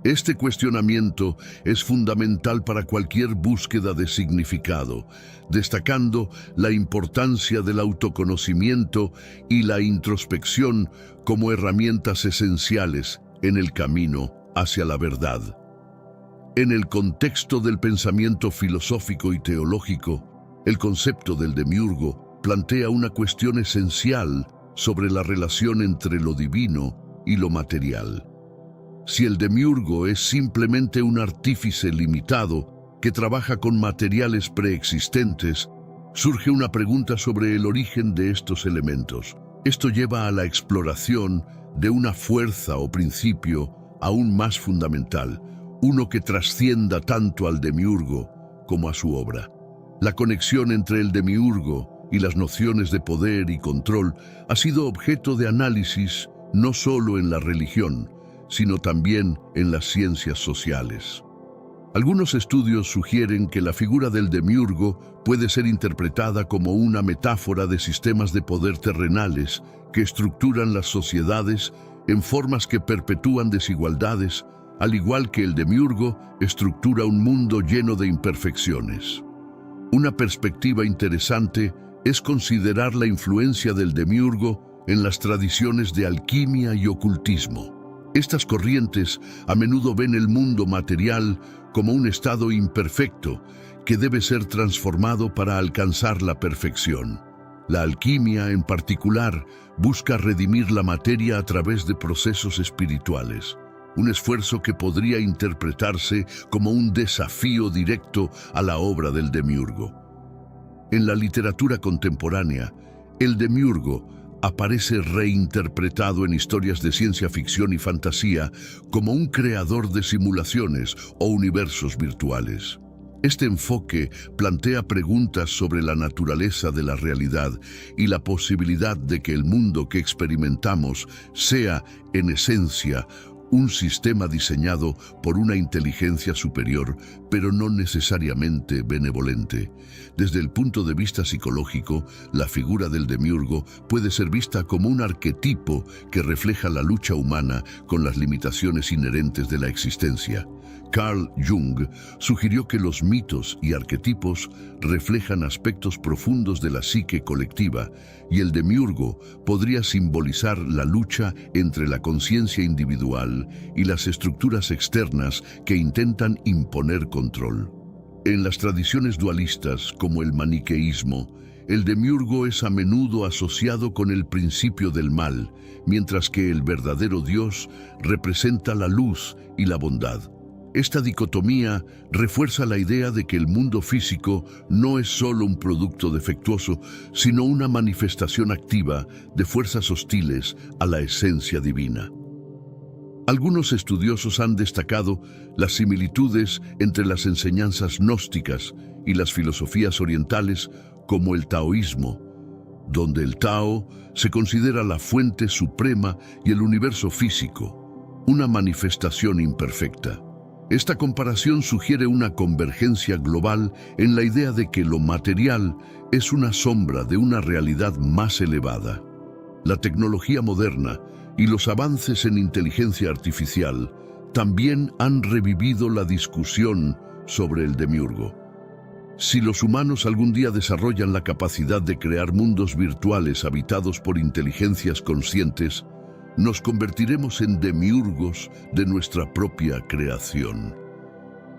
Este cuestionamiento es fundamental para cualquier búsqueda de significado, destacando la importancia del autoconocimiento y la introspección como herramientas esenciales en el camino hacia la verdad. En el contexto del pensamiento filosófico y teológico, el concepto del demiurgo plantea una cuestión esencial sobre la relación entre lo divino y lo material. Si el demiurgo es simplemente un artífice limitado que trabaja con materiales preexistentes, surge una pregunta sobre el origen de estos elementos. Esto lleva a la exploración de una fuerza o principio aún más fundamental, uno que trascienda tanto al demiurgo como a su obra. La conexión entre el demiurgo y las nociones de poder y control ha sido objeto de análisis no solo en la religión, sino también en las ciencias sociales. Algunos estudios sugieren que la figura del demiurgo puede ser interpretada como una metáfora de sistemas de poder terrenales que estructuran las sociedades en formas que perpetúan desigualdades, al igual que el demiurgo estructura un mundo lleno de imperfecciones. Una perspectiva interesante es considerar la influencia del demiurgo en las tradiciones de alquimia y ocultismo. Estas corrientes a menudo ven el mundo material como un estado imperfecto que debe ser transformado para alcanzar la perfección. La alquimia, en particular, busca redimir la materia a través de procesos espirituales, un esfuerzo que podría interpretarse como un desafío directo a la obra del demiurgo. En la literatura contemporánea, el demiurgo aparece reinterpretado en historias de ciencia ficción y fantasía como un creador de simulaciones o universos virtuales. Este enfoque plantea preguntas sobre la naturaleza de la realidad y la posibilidad de que el mundo que experimentamos sea, en esencia, un sistema diseñado por una inteligencia superior, pero no necesariamente benevolente. Desde el punto de vista psicológico, la figura del demiurgo puede ser vista como un arquetipo que refleja la lucha humana con las limitaciones inherentes de la existencia. Carl Jung sugirió que los mitos y arquetipos reflejan aspectos profundos de la psique colectiva y el demiurgo podría simbolizar la lucha entre la conciencia individual y las estructuras externas que intentan imponer control. En las tradiciones dualistas, como el maniqueísmo, el demiurgo es a menudo asociado con el principio del mal, mientras que el verdadero Dios representa la luz y la bondad. Esta dicotomía refuerza la idea de que el mundo físico no es solo un producto defectuoso, sino una manifestación activa de fuerzas hostiles a la esencia divina. Algunos estudiosos han destacado las similitudes entre las enseñanzas gnósticas y las filosofías orientales, como el taoísmo, donde el Tao se considera la fuente suprema y el universo físico, una manifestación imperfecta. Esta comparación sugiere una convergencia global en la idea de que lo material es una sombra de una realidad más elevada. La tecnología moderna y los avances en inteligencia artificial también han revivido la discusión sobre el demiurgo. Si los humanos algún día desarrollan la capacidad de crear mundos virtuales habitados por inteligencias conscientes, nos convertiremos en demiurgos de nuestra propia creación.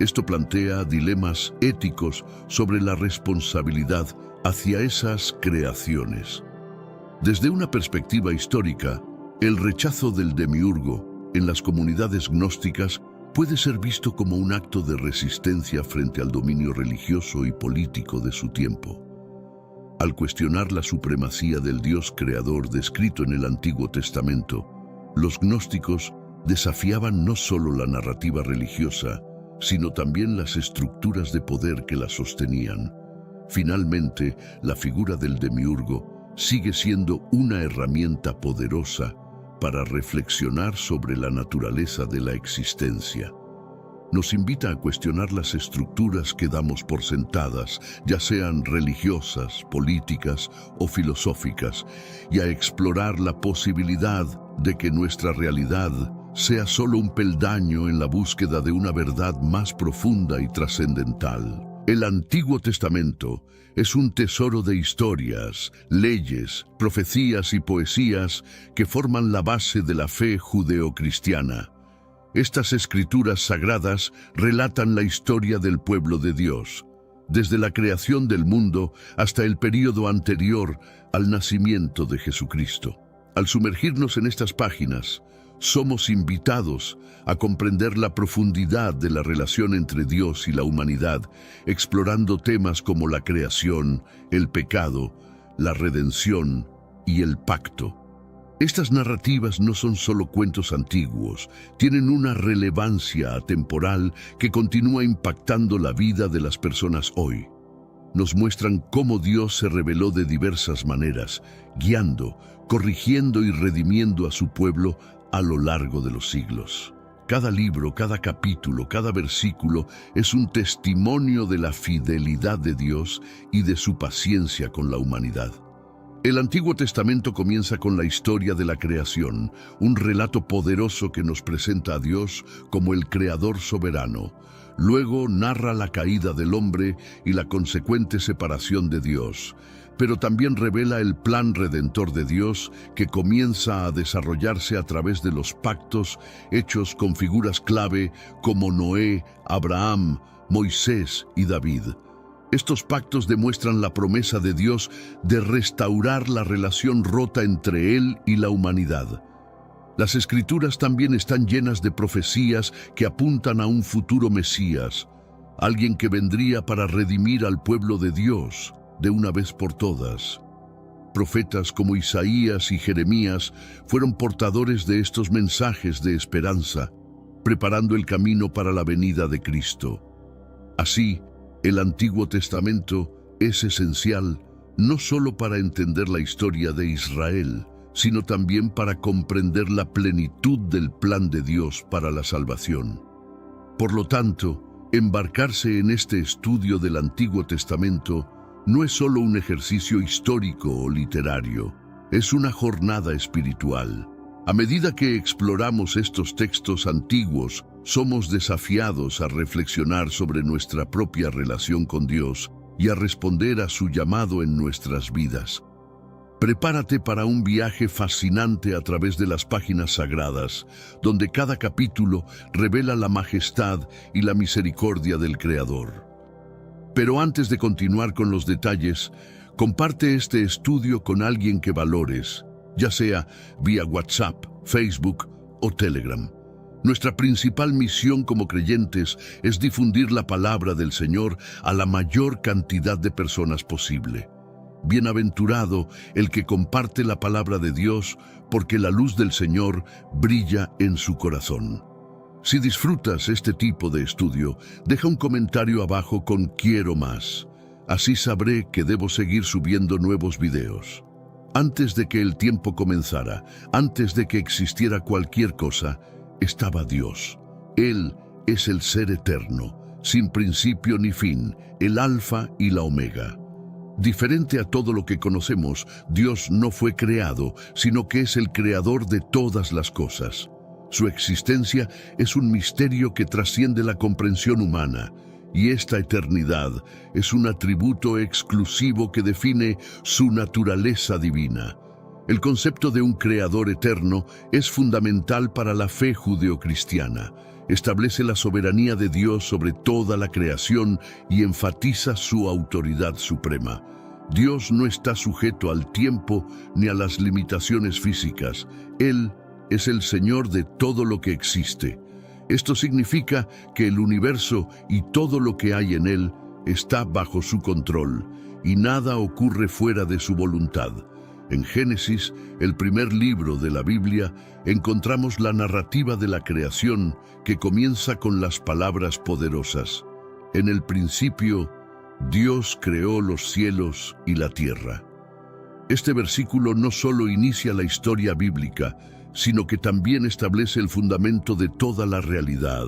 Esto plantea dilemas éticos sobre la responsabilidad hacia esas creaciones. Desde una perspectiva histórica, el rechazo del demiurgo en las comunidades gnósticas puede ser visto como un acto de resistencia frente al dominio religioso y político de su tiempo. Al cuestionar la supremacía del Dios creador descrito en el Antiguo Testamento, los gnósticos desafiaban no solo la narrativa religiosa, sino también las estructuras de poder que la sostenían. Finalmente, la figura del demiurgo sigue siendo una herramienta poderosa para reflexionar sobre la naturaleza de la existencia. Nos invita a cuestionar las estructuras que damos por sentadas, ya sean religiosas, políticas o filosóficas, y a explorar la posibilidad de que nuestra realidad sea solo un peldaño en la búsqueda de una verdad más profunda y trascendental. El Antiguo Testamento es un tesoro de historias, leyes, profecías y poesías que forman la base de la fe judeocristiana. Estas escrituras sagradas relatan la historia del pueblo de Dios, desde la creación del mundo hasta el período anterior al nacimiento de Jesucristo. Al sumergirnos en estas páginas, somos invitados a comprender la profundidad de la relación entre Dios y la humanidad, explorando temas como la creación, el pecado, la redención y el pacto. Estas narrativas no son solo cuentos antiguos, tienen una relevancia atemporal que continúa impactando la vida de las personas hoy. Nos muestran cómo Dios se reveló de diversas maneras, guiando, corrigiendo y redimiendo a su pueblo a lo largo de los siglos. Cada libro, cada capítulo, cada versículo es un testimonio de la fidelidad de Dios y de su paciencia con la humanidad. El Antiguo Testamento comienza con la historia de la creación, un relato poderoso que nos presenta a Dios como el Creador soberano. Luego narra la caída del hombre y la consecuente separación de Dios, pero también revela el plan redentor de Dios que comienza a desarrollarse a través de los pactos hechos con figuras clave como Noé, Abraham, Moisés y David. Estos pactos demuestran la promesa de Dios de restaurar la relación rota entre Él y la humanidad. Las Escrituras también están llenas de profecías que apuntan a un futuro Mesías, alguien que vendría para redimir al pueblo de Dios de una vez por todas. Profetas como Isaías y Jeremías fueron portadores de estos mensajes de esperanza, preparando el camino para la venida de Cristo. Así, el Antiguo Testamento es esencial no solo para entender la historia de Israel, sino también para comprender la plenitud del plan de Dios para la salvación. Por lo tanto, embarcarse en este estudio del Antiguo Testamento no es solo un ejercicio histórico o literario, es una jornada espiritual. A medida que exploramos estos textos antiguos, somos desafiados a reflexionar sobre nuestra propia relación con Dios y a responder a su llamado en nuestras vidas. Prepárate para un viaje fascinante a través de las páginas sagradas, donde cada capítulo revela la majestad y la misericordia del Creador. Pero antes de continuar con los detalles, Comparte este estudio con alguien que valores, ya sea vía WhatsApp, Facebook o Telegram. Nuestra principal misión como creyentes es difundir la palabra del Señor a la mayor cantidad de personas posible. Bienaventurado el que comparte la palabra de Dios, porque la luz del Señor brilla en su corazón. Si disfrutas este tipo de estudio, deja un comentario abajo con "Quiero más". Así sabré que debo seguir subiendo nuevos videos. Antes de que el tiempo comenzara, antes de que existiera cualquier cosa, estaba Dios. Él es el ser eterno, sin principio ni fin, el Alfa y la Omega. Diferente a todo lo que conocemos, Dios no fue creado, sino que es el creador de todas las cosas. Su existencia es un misterio que trasciende la comprensión humana, y esta eternidad es un atributo exclusivo que define su naturaleza divina. El concepto de un creador eterno es fundamental para la fe judeocristiana. Establece la soberanía de Dios sobre toda la creación y enfatiza su autoridad suprema. Dios no está sujeto al tiempo ni a las limitaciones físicas. Él es el Señor de todo lo que existe. Esto significa que el universo y todo lo que hay en él está bajo su control, y nada ocurre fuera de su voluntad. En Génesis, el primer libro de la Biblia, encontramos la narrativa de la creación que comienza con las palabras poderosas: en el principio, Dios creó los cielos y la tierra. Este versículo no solo inicia la historia bíblica, sino que también establece el fundamento de toda la realidad.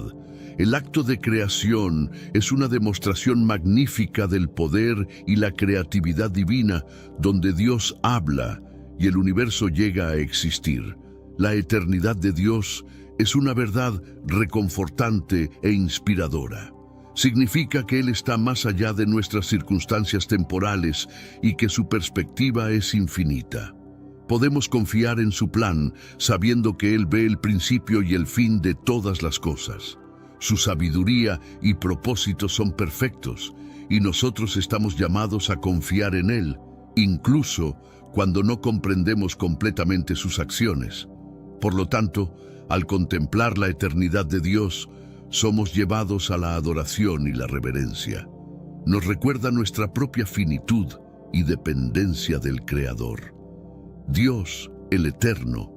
El acto de creación es una demostración magnífica del poder y la creatividad divina, donde Dios habla y el universo llega a existir. La eternidad de Dios es una verdad reconfortante e inspiradora. Significa que Él está más allá de nuestras circunstancias temporales y que su perspectiva es infinita. Podemos confiar en su plan, sabiendo que Él ve el principio y el fin de todas las cosas. Su sabiduría y propósitos son perfectos, y nosotros estamos llamados a confiar en Él, incluso cuando no comprendemos completamente sus acciones. Por lo tanto, al contemplar la eternidad de Dios, somos llevados a la adoración y la reverencia. Nos recuerda nuestra propia finitud y dependencia del Creador. Dios, el Eterno,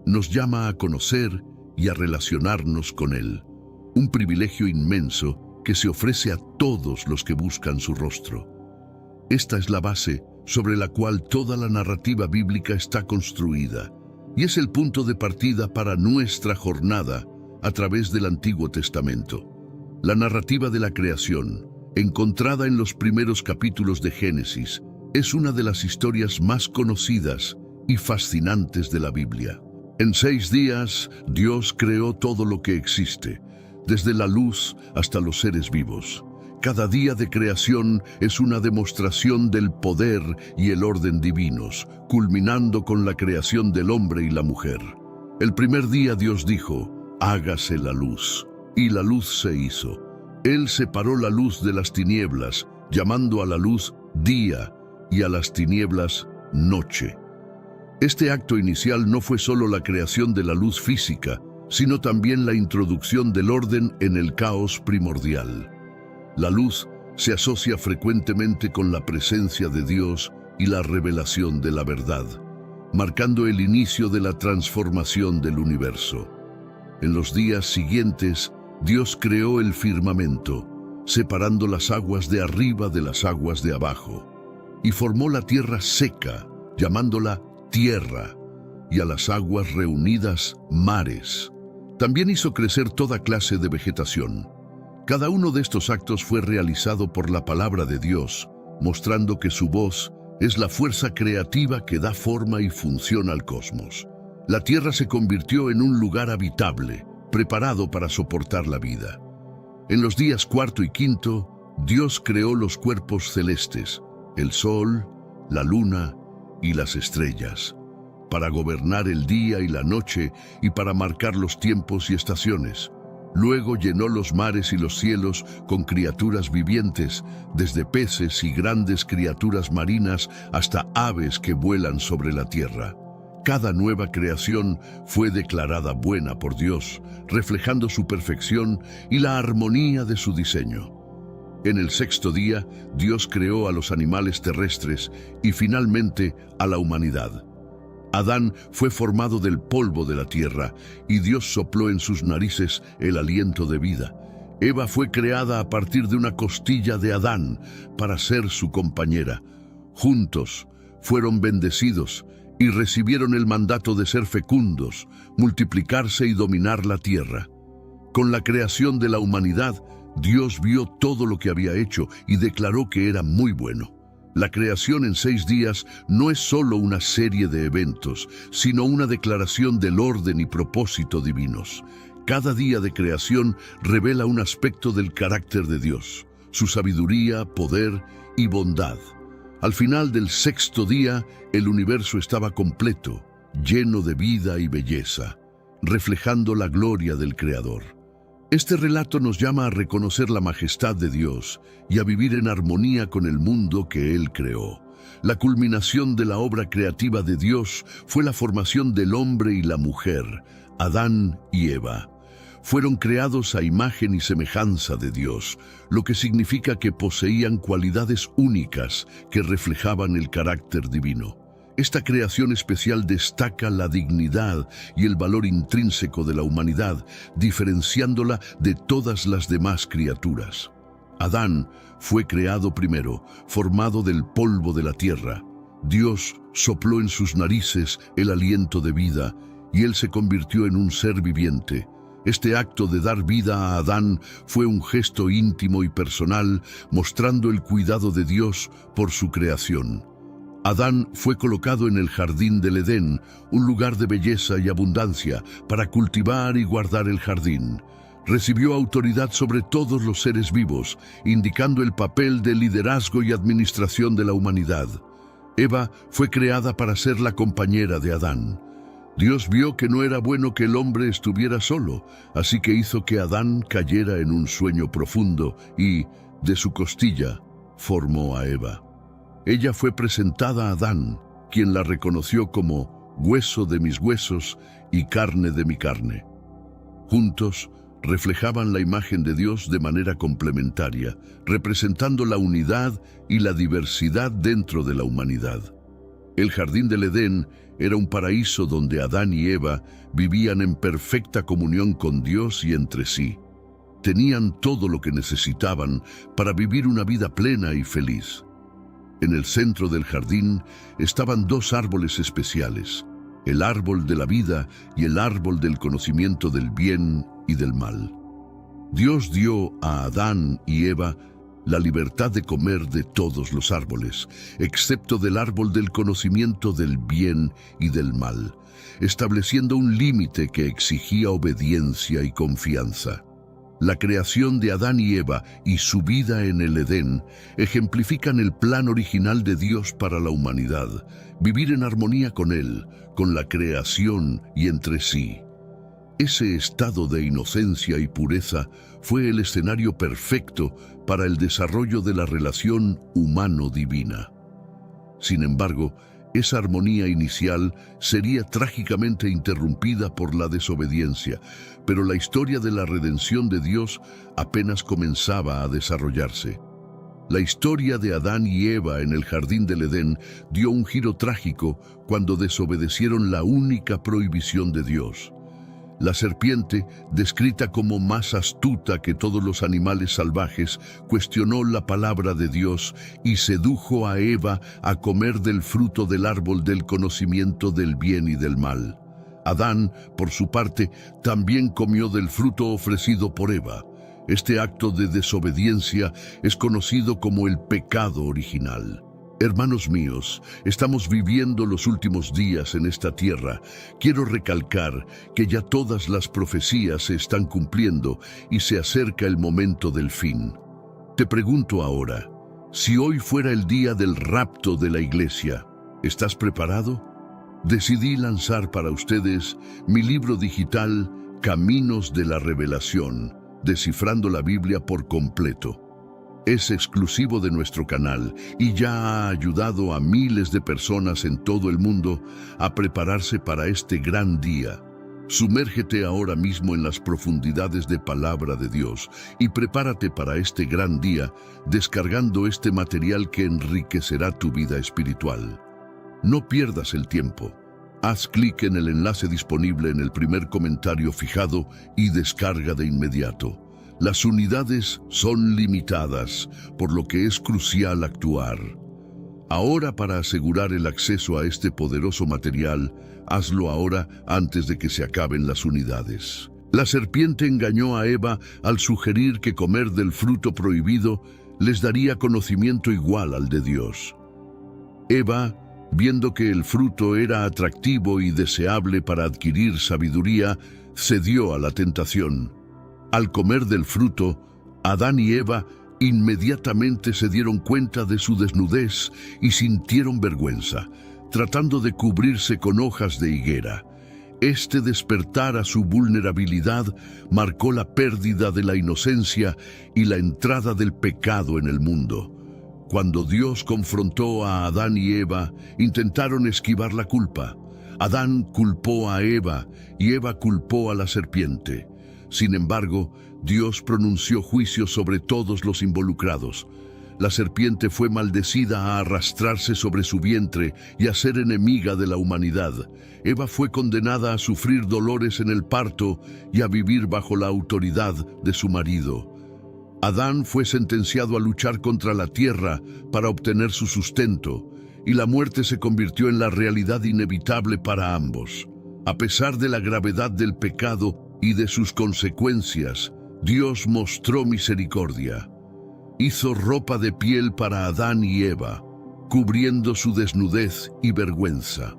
nos llama a conocer y a relacionarnos con Él. Un privilegio inmenso que se ofrece a todos los que buscan su rostro. Esta es la base sobre la cual toda la narrativa bíblica está construida, y es el punto de partida para nuestra jornada a través del Antiguo Testamento. La narrativa de la creación, encontrada en los primeros capítulos de Génesis, es una de las historias más conocidas y fascinantes de la Biblia. En 6 días, Dios creó todo lo que existe, desde la luz hasta los seres vivos. Cada día de creación es una demostración del poder y el orden divinos, culminando con la creación del hombre y la mujer. El primer día Dios dijo: hágase la luz, y la luz se hizo. Él separó la luz de las tinieblas, llamando a la luz día y a las tinieblas noche. Este acto inicial no fue solo la creación de la luz física, sino también la introducción del orden en el caos primordial. La luz se asocia frecuentemente con la presencia de Dios y la revelación de la verdad, marcando el inicio de la transformación del universo. En los días siguientes, Dios creó el firmamento, separando las aguas de arriba de las aguas de abajo, y formó la tierra seca, llamándola tierra, y a las aguas reunidas mares. También hizo crecer toda clase de vegetación. Cada uno de estos actos fue realizado por la palabra de Dios, mostrando que su voz es la fuerza creativa que da forma y función al cosmos. La tierra se convirtió en un lugar habitable, preparado para soportar la vida. En los días cuarto y quinto, Dios creó los cuerpos celestes, el sol, la luna y las estrellas, para gobernar el día y la noche y para marcar los tiempos y estaciones. Luego llenó los mares y los cielos con criaturas vivientes, desde peces y grandes criaturas marinas hasta aves que vuelan sobre la tierra. Cada nueva creación fue declarada buena por Dios, reflejando su perfección y la armonía de su diseño. En el sexto día, Dios creó a los animales terrestres y finalmente a la humanidad. Adán fue formado del polvo de la tierra y Dios sopló en sus narices el aliento de vida. Eva fue creada a partir de una costilla de Adán para ser su compañera. Juntos fueron bendecidos y recibieron el mandato de ser fecundos, multiplicarse y dominar la tierra. Con la creación de la humanidad, Dios vio todo lo que había hecho y declaró que era muy bueno. La creación en 6 días no es solo una serie de eventos, sino una declaración del orden y propósito divinos. Cada día de creación revela un aspecto del carácter de Dios, su sabiduría, poder y bondad. Al final del sexto día, el universo estaba completo, lleno de vida y belleza, reflejando la gloria del Creador. Este relato nos llama a reconocer la majestad de Dios y a vivir en armonía con el mundo que Él creó. La culminación de la obra creativa de Dios fue la formación del hombre y la mujer, Adán y Eva. Fueron creados a imagen y semejanza de Dios, lo que significa que poseían cualidades únicas que reflejaban el carácter divino. Esta creación especial destaca la dignidad y el valor intrínseco de la humanidad, diferenciándola de todas las demás criaturas. Adán fue creado primero, formado del polvo de la tierra. Dios sopló en sus narices el aliento de vida y él se convirtió en un ser viviente. Este acto de dar vida a Adán fue un gesto íntimo y personal, mostrando el cuidado de Dios por su creación. Adán fue colocado en el jardín del Edén, un lugar de belleza y abundancia, para cultivar y guardar el jardín. Recibió autoridad sobre todos los seres vivos, indicando el papel de liderazgo y administración de la humanidad. Eva fue creada para ser la compañera de Adán. Dios vio que no era bueno que el hombre estuviera solo, así que hizo que Adán cayera en un sueño profundo y, de su costilla, formó a Eva. Ella fue presentada a Adán, quien la reconoció como hueso de mis huesos y carne de mi carne. Juntos, reflejaban la imagen de Dios de manera complementaria, representando la unidad y la diversidad dentro de la humanidad. El jardín del Edén era un paraíso donde Adán y Eva vivían en perfecta comunión con Dios y entre sí. Tenían todo lo que necesitaban para vivir una vida plena y feliz. En el centro del jardín estaban 2 árboles especiales, el árbol de la vida y el árbol del conocimiento del bien y del mal. Dios dio a Adán y Eva la libertad de comer de todos los árboles, excepto del árbol del conocimiento del bien y del mal, estableciendo un límite que exigía obediencia y confianza. La creación de Adán y Eva y su vida en el Edén ejemplifican el plan original de Dios para la humanidad, vivir en armonía con Él, con la creación y entre sí. Ese estado de inocencia y pureza fue el escenario perfecto para el desarrollo de la relación humano-divina. Sin embargo, esa armonía inicial sería trágicamente interrumpida por la desobediencia, pero la historia de la redención de Dios apenas comenzaba a desarrollarse. La historia de Adán y Eva en el jardín del Edén dio un giro trágico cuando desobedecieron la única prohibición de Dios. La serpiente, descrita como más astuta que todos los animales salvajes, cuestionó la palabra de Dios y sedujo a Eva a comer del fruto del árbol del conocimiento del bien y del mal. Adán, por su parte, también comió del fruto ofrecido por Eva. Este acto de desobediencia es conocido como el pecado original. Hermanos míos, estamos viviendo los últimos días en esta tierra. Quiero recalcar que ya todas las profecías se están cumpliendo y se acerca el momento del fin. Te pregunto ahora, si hoy fuera el día del rapto de la iglesia, ¿estás preparado? Decidí lanzar para ustedes mi libro digital, Caminos de la Revelación, descifrando la Biblia por completo. Es exclusivo de nuestro canal y ya ha ayudado a miles de personas en todo el mundo a prepararse para este gran día. Sumérgete ahora mismo en las profundidades de Palabra de Dios y prepárate para este gran día descargando este material que enriquecerá tu vida espiritual. No pierdas el tiempo. Haz clic en el enlace disponible en el primer comentario fijado y descarga de inmediato. Las unidades son limitadas, por lo que es crucial actuar. Ahora, para asegurar el acceso a este poderoso material, hazlo ahora antes de que se acaben las unidades. La serpiente engañó a Eva al sugerir que comer del fruto prohibido les daría conocimiento igual al de Dios. Eva, viendo que el fruto era atractivo y deseable para adquirir sabiduría, cedió a la tentación. Al comer del fruto, Adán y Eva inmediatamente se dieron cuenta de su desnudez y sintieron vergüenza, tratando de cubrirse con hojas de higuera. Este despertar a su vulnerabilidad marcó la pérdida de la inocencia y la entrada del pecado en el mundo. Cuando Dios confrontó a Adán y Eva, intentaron esquivar la culpa. Adán culpó a Eva y Eva culpó a la serpiente. Sin embargo, Dios pronunció juicio sobre todos los involucrados. La serpiente fue maldecida a arrastrarse sobre su vientre y a ser enemiga de la humanidad. Eva fue condenada a sufrir dolores en el parto y a vivir bajo la autoridad de su marido. Adán fue sentenciado a luchar contra la tierra para obtener su sustento, y la muerte se convirtió en la realidad inevitable para ambos. A pesar de la gravedad del pecado y de sus consecuencias, Dios mostró misericordia. Hizo ropa de piel para Adán y Eva, cubriendo su desnudez y vergüenza.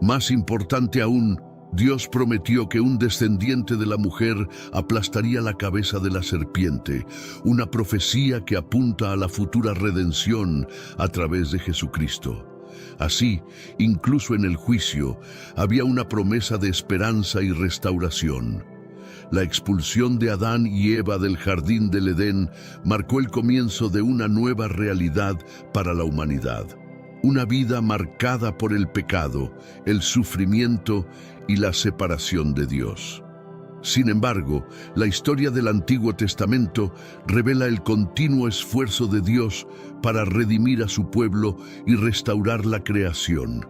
Más importante aún, Dios prometió que un descendiente de la mujer aplastaría la cabeza de la serpiente, una profecía que apunta a la futura redención a través de Jesucristo. Así, incluso en el juicio, había una promesa de esperanza y restauración. La expulsión de Adán y Eva del jardín del Edén marcó el comienzo de una nueva realidad para la humanidad. Una vida marcada por el pecado, el sufrimiento y la separación de Dios. Sin embargo, la historia del Antiguo Testamento revela el continuo esfuerzo de Dios para redimir a su pueblo y restaurar la creación.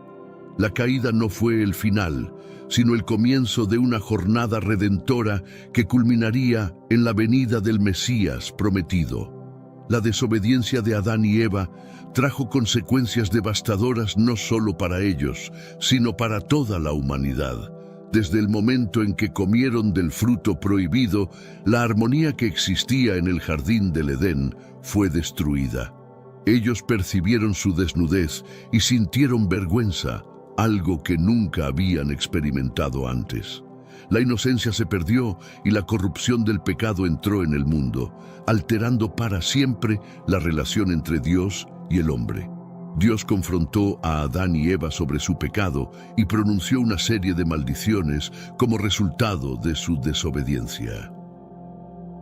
La caída no fue el final, sino el comienzo de una jornada redentora que culminaría en la venida del Mesías prometido. La desobediencia de Adán y Eva trajo consecuencias devastadoras no solo para ellos, sino para toda la humanidad. Desde el momento en que comieron del fruto prohibido, la armonía que existía en el jardín del Edén fue destruida. Ellos percibieron su desnudez y sintieron vergüenza, algo que nunca habían experimentado antes. La inocencia se perdió y la corrupción del pecado entró en el mundo, alterando para siempre la relación entre Dios y el hombre. Dios confrontó a Adán y Eva sobre su pecado y pronunció una serie de maldiciones como resultado de su desobediencia.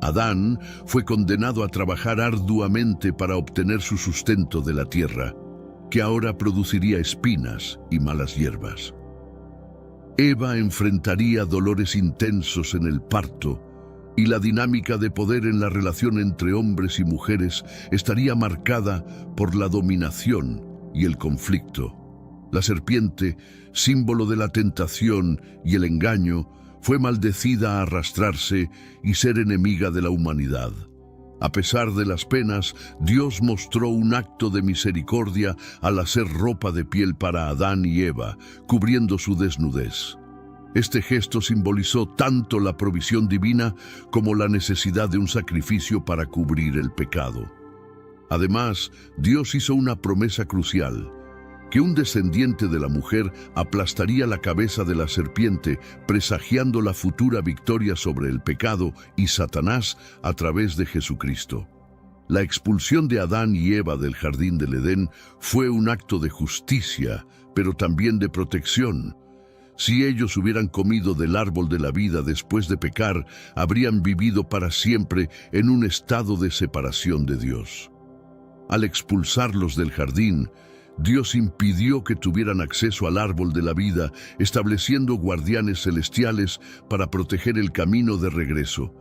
Adán fue condenado a trabajar arduamente para obtener su sustento de la tierra, que ahora produciría espinas y malas hierbas. Eva enfrentaría dolores intensos en el parto, y la dinámica de poder en la relación entre hombres y mujeres estaría marcada por la dominación y el conflicto. La serpiente, símbolo de la tentación y el engaño, fue maldecida a arrastrarse y ser enemiga de la humanidad. A pesar de las penas, Dios mostró un acto de misericordia al hacer ropa de piel para Adán y Eva, cubriendo su desnudez. Este gesto simbolizó tanto la provisión divina como la necesidad de un sacrificio para cubrir el pecado. Además, Dios hizo una promesa crucial, que un descendiente de la mujer aplastaría la cabeza de la serpiente, presagiando la futura victoria sobre el pecado y Satanás a través de Jesucristo. La expulsión de Adán y Eva del jardín del Edén fue un acto de justicia, pero también de protección. Si ellos hubieran comido del árbol de la vida después de pecar, habrían vivido para siempre en un estado de separación de Dios. Al expulsarlos del jardín, Dios impidió que tuvieran acceso al árbol de la vida, estableciendo guardianes celestiales para proteger el camino de regreso.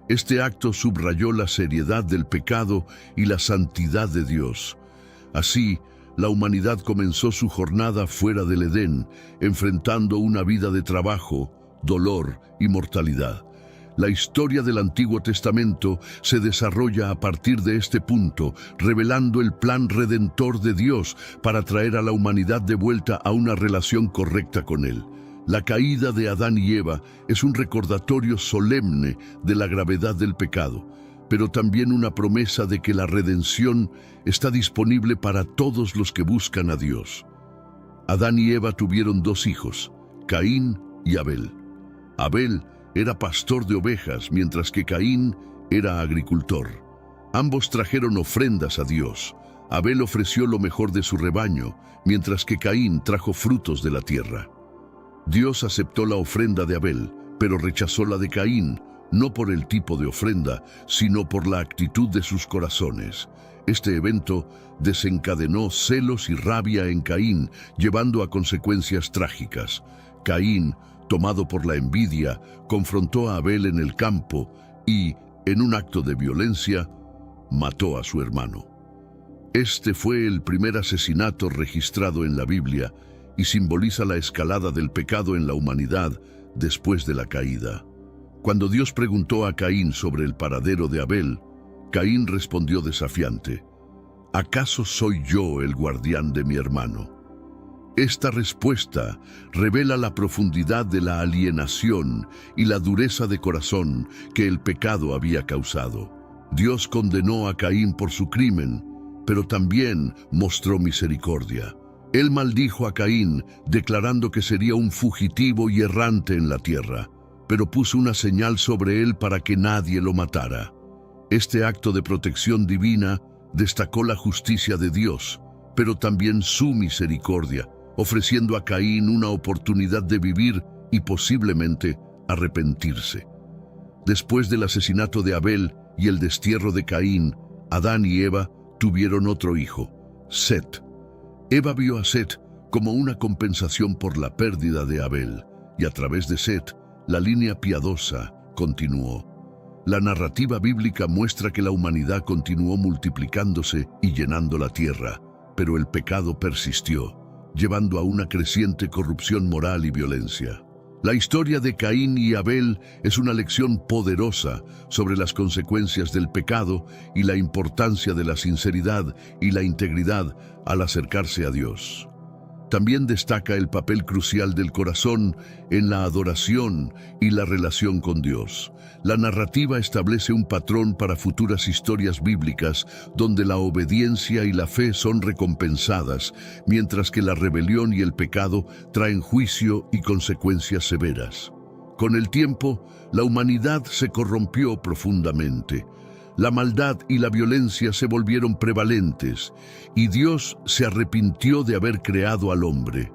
Este acto subrayó la seriedad del pecado y la santidad de Dios. Así, la humanidad comenzó su jornada fuera del Edén, enfrentando una vida de trabajo, dolor y mortalidad. La historia del Antiguo Testamento se desarrolla a partir de este punto, revelando el plan redentor de Dios para traer a la humanidad de vuelta a una relación correcta con Él. La caída de Adán y Eva es un recordatorio solemne de la gravedad del pecado, pero también una promesa de que la redención está disponible para todos los que buscan a Dios. Adán y Eva tuvieron 2 hijos, Caín y Abel. Abel era pastor de ovejas, mientras que Caín era agricultor. Ambos trajeron ofrendas a Dios. Abel ofreció lo mejor de su rebaño, mientras que Caín trajo frutos de la tierra. Dios aceptó la ofrenda de Abel, pero rechazó la de Caín, no por el tipo de ofrenda, sino por la actitud de sus corazones. Este evento desencadenó celos y rabia en Caín, llevando a consecuencias trágicas. Caín, tomado por la envidia, confrontó a Abel en el campo y, en un acto de violencia, mató a su hermano. Este fue el primer asesinato registrado en la Biblia y simboliza la escalada del pecado en la humanidad después de la caída. Cuando Dios preguntó a Caín sobre el paradero de Abel, Caín respondió desafiante: ¿acaso soy yo el guardián de mi hermano? Esta respuesta revela la profundidad de la alienación y la dureza de corazón que el pecado había causado. Dios condenó a Caín por su crimen, pero también mostró misericordia. Él maldijo a Caín, declarando que sería un fugitivo y errante en la tierra, pero puso una señal sobre él para que nadie lo matara. Este acto de protección divina destacó la justicia de Dios, pero también su misericordia, ofreciendo a Caín una oportunidad de vivir y posiblemente arrepentirse. Después del asesinato de Abel y el destierro de Caín, Adán y Eva tuvieron otro hijo, Set. Eva vio a Set como una compensación por la pérdida de Abel, y a través de Set, la línea piadosa continuó. La narrativa bíblica muestra que la humanidad continuó multiplicándose y llenando la tierra, pero el pecado persistió, llevando a una creciente corrupción moral y violencia. La historia de Caín y Abel es una lección poderosa sobre las consecuencias del pecado y la importancia de la sinceridad y la integridad al acercarse a Dios. También destaca el papel crucial del corazón en la adoración y la relación con Dios. La narrativa establece un patrón para futuras historias bíblicas donde la obediencia y la fe son recompensadas, mientras que la rebelión y el pecado traen juicio y consecuencias severas. Con el tiempo, la humanidad se corrompió profundamente. La maldad y la violencia se volvieron prevalentes, y Dios se arrepintió de haber creado al hombre.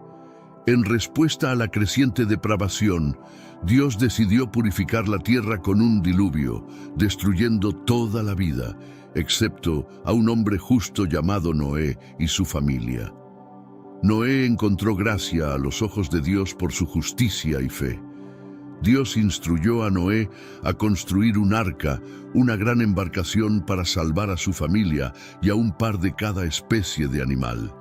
En respuesta a la creciente depravación, Dios decidió purificar la tierra con un diluvio, destruyendo toda la vida, excepto a un hombre justo llamado Noé y su familia. Noé encontró gracia a los ojos de Dios por su justicia y fe. Dios instruyó a Noé a construir un arca, una gran embarcación para salvar a su familia y a un par de cada especie de animal.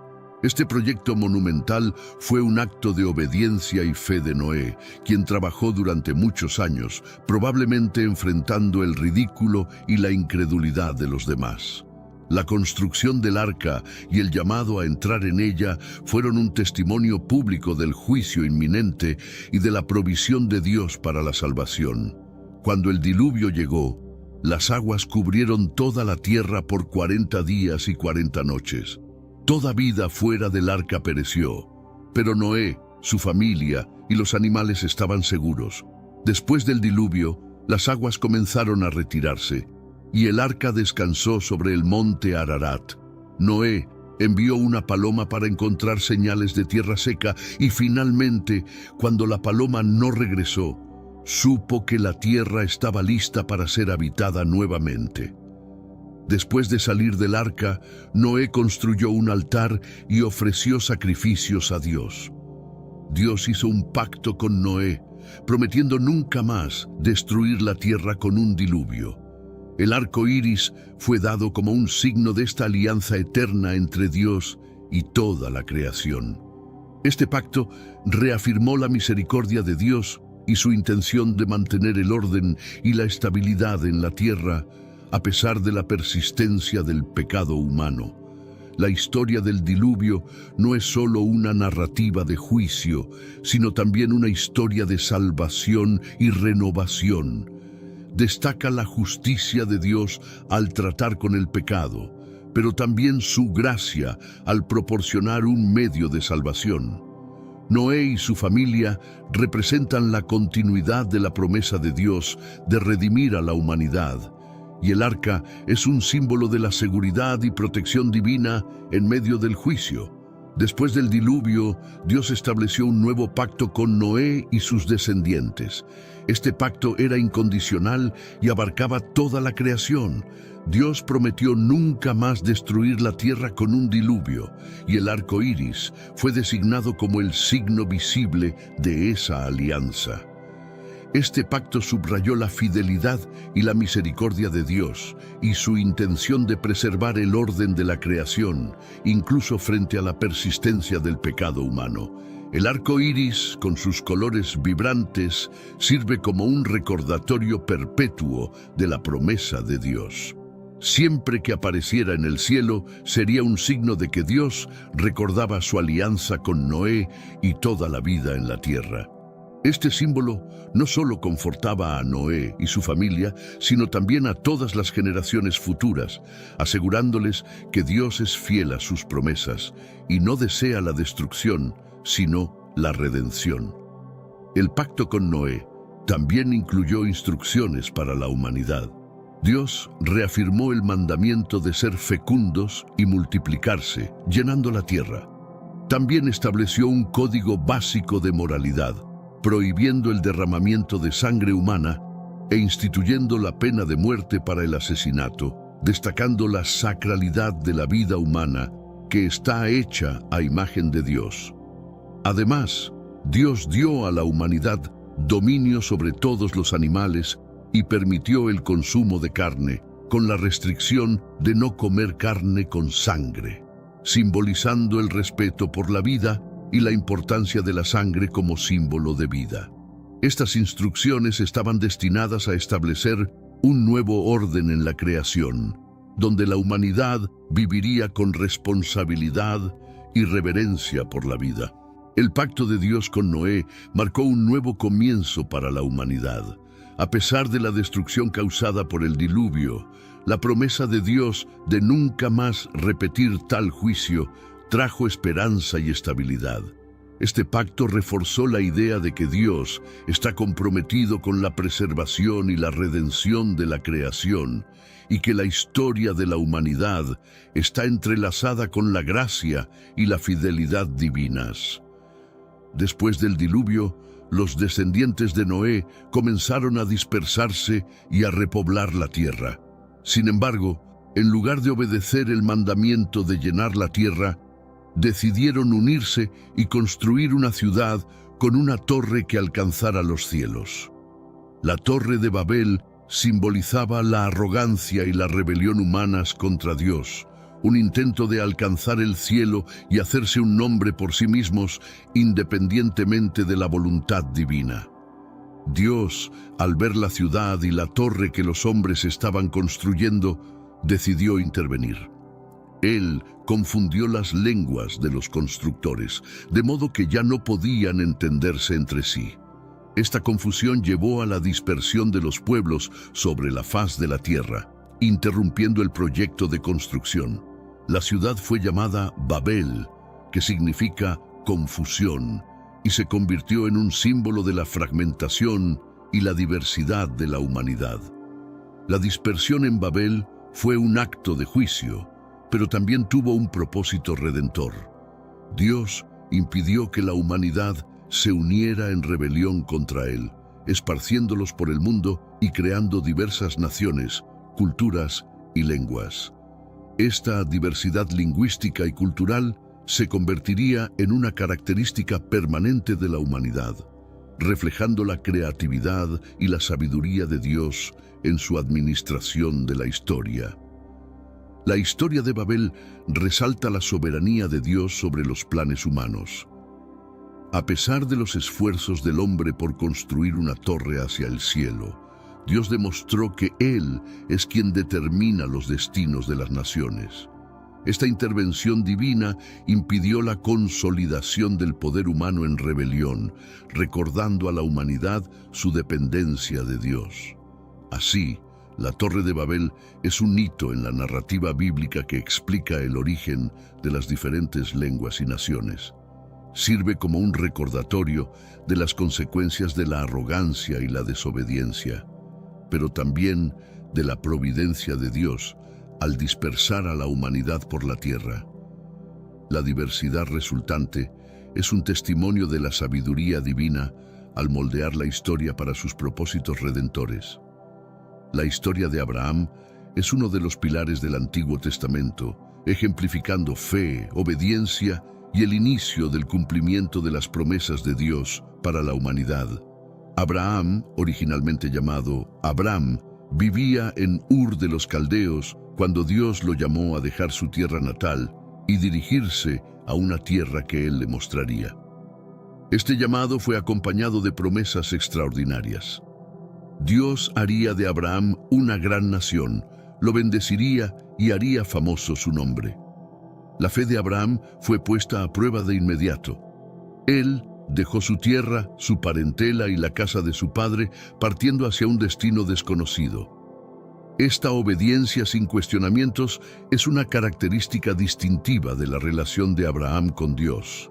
Este proyecto monumental fue un acto de obediencia y fe de Noé, quien trabajó durante muchos años, probablemente enfrentando el ridículo y la incredulidad de los demás. La construcción del arca y el llamado a entrar en ella fueron un testimonio público del juicio inminente y de la provisión de Dios para la salvación. Cuando el diluvio llegó, las aguas cubrieron toda la tierra por 40 días y 40 noches. Toda vida fuera del arca pereció, pero Noé, su familia y los animales estaban seguros. Después del diluvio, las aguas comenzaron a retirarse, y el arca descansó sobre el monte Ararat. Noé, Envió una paloma para encontrar señales de tierra seca y finalmente, cuando la paloma no regresó, supo que la tierra estaba lista para ser habitada nuevamente. Después de salir del arca, Noé construyó un altar y ofreció sacrificios a Dios. Dios hizo un pacto con Noé, prometiendo nunca más destruir la tierra con un diluvio. El arco iris fue dado como un signo de esta alianza eterna entre Dios y toda la creación. Este pacto reafirmó la misericordia de Dios y su intención de mantener el orden y la estabilidad en la tierra, a pesar de la persistencia del pecado humano. La historia del diluvio no es solo una narrativa de juicio, sino también una historia de salvación y renovación. Destaca la justicia de Dios al tratar con el pecado, pero también su gracia al proporcionar un medio de salvación. Noé y su familia representan la continuidad de la promesa de Dios de redimir a la humanidad, y el arca es un símbolo de la seguridad y protección divina en medio del juicio. Después del diluvio, Dios estableció un nuevo pacto con Noé y sus descendientes. Este pacto era incondicional y abarcaba toda la creación. Dios prometió nunca más destruir la tierra con un diluvio, y el arco iris fue designado como el signo visible de esa alianza. Este pacto subrayó la fidelidad y la misericordia de Dios y su intención de preservar el orden de la creación, incluso frente a la persistencia del pecado humano. El arco iris, con sus colores vibrantes, sirve como un recordatorio perpetuo de la promesa de Dios. Siempre que apareciera en el cielo, sería un signo de que Dios recordaba su alianza con Noé y toda la vida en la tierra. Este símbolo no solo confortaba a Noé y su familia, sino también a todas las generaciones futuras, asegurándoles que Dios es fiel a sus promesas y no desea la destrucción, sino la redención. El pacto con Noé también incluyó instrucciones para la humanidad. Dios reafirmó el mandamiento de ser fecundos y multiplicarse, llenando la tierra. También estableció un código básico de moralidad, prohibiendo el derramamiento de sangre humana e instituyendo la pena de muerte para el asesinato, destacando la sacralidad de la vida humana que está hecha a imagen de Dios. Además, Dios dio a la humanidad dominio sobre todos los animales y permitió el consumo de carne, con la restricción de no comer carne con sangre, simbolizando el respeto por la vida y la importancia de la sangre como símbolo de vida. Estas instrucciones estaban destinadas a establecer un nuevo orden en la creación, donde la humanidad viviría con responsabilidad y reverencia por la vida. El pacto de Dios con Noé marcó un nuevo comienzo para la humanidad. A pesar de la destrucción causada por el diluvio, la promesa de Dios de nunca más repetir tal juicio trajo esperanza y estabilidad. Este pacto reforzó la idea de que Dios está comprometido con la preservación y la redención de la creación, y que la historia de la humanidad está entrelazada con la gracia y la fidelidad divinas. Después del diluvio, los descendientes de Noé comenzaron a dispersarse y a repoblar la tierra. Sin embargo, en lugar de obedecer el mandamiento de llenar la tierra, decidieron unirse y construir una ciudad con una torre que alcanzara los cielos. La Torre de Babel simbolizaba la arrogancia y la rebelión humanas contra Dios, un intento de alcanzar el cielo y hacerse un nombre por sí mismos independientemente de la voluntad divina. Dios, al ver la ciudad y la torre que los hombres estaban construyendo, decidió intervenir. Él confundió las lenguas de los constructores, de modo que ya no podían entenderse entre sí. Esta confusión llevó a la dispersión de los pueblos sobre la faz de la tierra, interrumpiendo el proyecto de construcción. La ciudad fue llamada Babel, que significa confusión, y se convirtió en un símbolo de la fragmentación y la diversidad de la humanidad. La dispersión en Babel fue un acto de juicio, pero también tuvo un propósito redentor. Dios impidió que la humanidad se uniera en rebelión contra Él, esparciéndolos por el mundo y creando diversas naciones, culturas y lenguas. Esta diversidad lingüística y cultural se convertiría en una característica permanente de la humanidad, reflejando la creatividad y la sabiduría de Dios en su administración de la historia. La historia de Babel resalta la soberanía de Dios sobre los planes humanos. A pesar de los esfuerzos del hombre por construir una torre hacia el cielo, Dios demostró que Él es quien determina los destinos de las naciones. Esta intervención divina impidió la consolidación del poder humano en rebelión, recordando a la humanidad su dependencia de Dios. Así, la Torre de Babel es un hito en la narrativa bíblica que explica el origen de las diferentes lenguas y naciones. Sirve como un recordatorio de las consecuencias de la arrogancia y la desobediencia, pero también de la providencia de Dios al dispersar a la humanidad por la tierra. La diversidad resultante es un testimonio de la sabiduría divina al moldear la historia para sus propósitos redentores. La historia de Abraham es uno de los pilares del Antiguo Testamento, ejemplificando fe, obediencia y el inicio del cumplimiento de las promesas de Dios para la humanidad. Abraham, originalmente llamado Abram, vivía en Ur de los Caldeos cuando Dios lo llamó a dejar su tierra natal y dirigirse a una tierra que Él le mostraría. Este llamado fue acompañado de promesas extraordinarias. Dios haría de Abraham una gran nación, lo bendeciría y haría famoso su nombre. La fe de Abraham fue puesta a prueba de inmediato. Él dejó su tierra, su parentela y la casa de su padre, partiendo hacia un destino desconocido. Esta obediencia sin cuestionamientos es una característica distintiva de la relación de Abraham con Dios.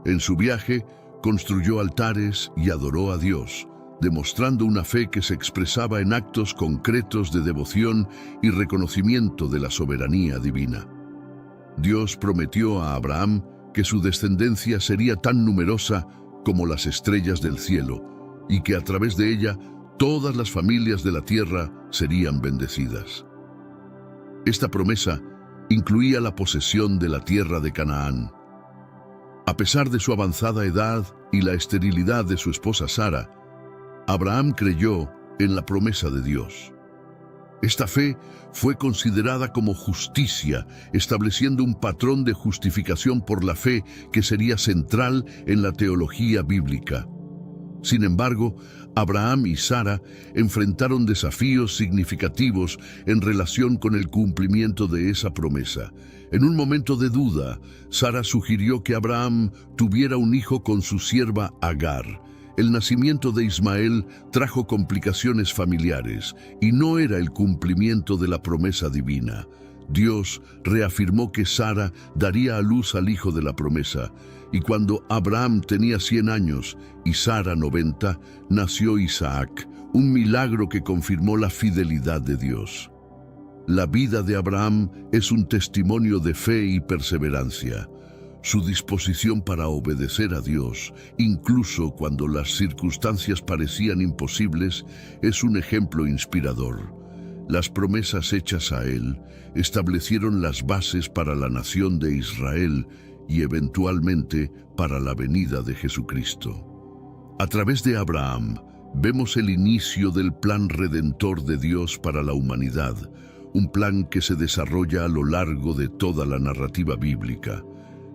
En su viaje, construyó altares y adoró a Dios, demostrando una fe que se expresaba en actos concretos de devoción y reconocimiento de la soberanía divina. Dios prometió a Abraham que su descendencia sería tan numerosa como las estrellas del cielo, y que a través de ella todas las familias de la tierra serían bendecidas. Esta promesa incluía la posesión de la tierra de Canaán. A pesar de su avanzada edad y la esterilidad de su esposa Sara, Abraham creyó en la promesa de Dios. Esta fe fue considerada como justicia, estableciendo un patrón de justificación por la fe que sería central en la teología bíblica. Sin embargo, Abraham y Sara enfrentaron desafíos significativos en relación con el cumplimiento de esa promesa. En un momento de duda, Sara sugirió que Abraham tuviera un hijo con su sierva Agar. El nacimiento de Ismael trajo complicaciones familiares y no era el cumplimiento de la promesa divina. Dios reafirmó que Sara daría a luz al hijo de la promesa, y cuando Abraham tenía 100 años y Sara 90, nació Isaac, un milagro que confirmó la fidelidad de Dios. La vida de Abraham es un testimonio de fe y perseverancia. Su disposición para obedecer a Dios, incluso cuando las circunstancias parecían imposibles, es un ejemplo inspirador. Las promesas hechas a él establecieron las bases para la nación de Israel y eventualmente para la venida de Jesucristo. A través de Abraham, vemos el inicio del plan redentor de Dios para la humanidad, un plan que se desarrolla a lo largo de toda la narrativa bíblica.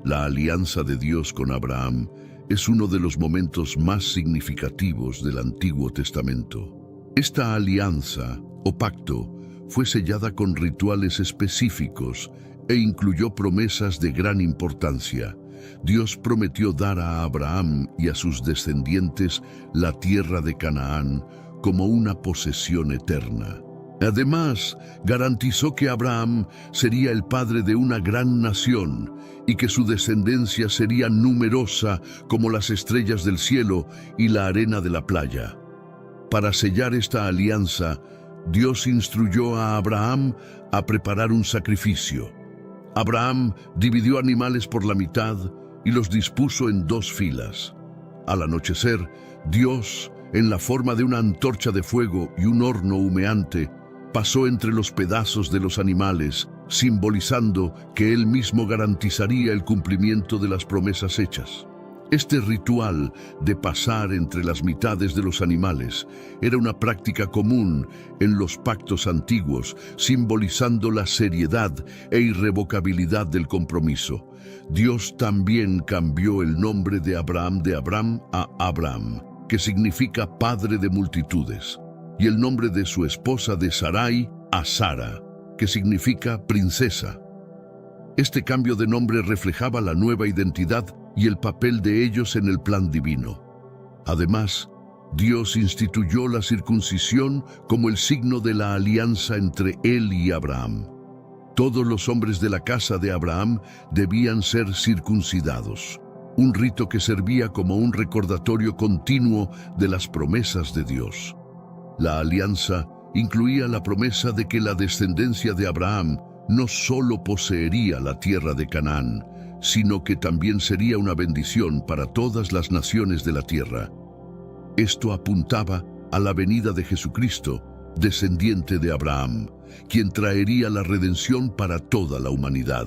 La alianza de Dios con Abraham es uno de los momentos más significativos del Antiguo Testamento. Esta alianza, o pacto, fue sellada con rituales específicos e incluyó promesas de gran importancia. Dios prometió dar a Abraham y a sus descendientes la tierra de Canaán como una posesión eterna. Además, garantizó que Abraham sería el padre de una gran nación y que su descendencia sería numerosa como las estrellas del cielo y la arena de la playa. Para sellar esta alianza, Dios instruyó a Abraham a preparar un sacrificio. Abraham dividió animales por la mitad y los dispuso en 2 filas. Al anochecer, Dios, en la forma de una antorcha de fuego y un horno humeante, pasó entre los pedazos de los animales, simbolizando que Él mismo garantizaría el cumplimiento de las promesas hechas. Este ritual de pasar entre las mitades de los animales era una práctica común en los pactos antiguos, simbolizando la seriedad e irrevocabilidad del compromiso. Dios también cambió el nombre de Abram a Abram, que significa padre de multitudes, y el nombre de su esposa de Sarai a Sara, que significa princesa. Este cambio de nombre reflejaba la nueva identidad y el papel de ellos en el plan divino. Además, Dios instituyó la circuncisión como el signo de la alianza entre Él y Abraham. Todos los hombres de la casa de Abraham debían ser circuncidados, un rito que servía como un recordatorio continuo de las promesas de Dios. La alianza incluía la promesa de que la descendencia de Abraham no solo poseería la tierra de Canaán, sino que también sería una bendición para todas las naciones de la tierra. Esto apuntaba a la venida de Jesucristo, descendiente de Abraham, quien traería la redención para toda la humanidad.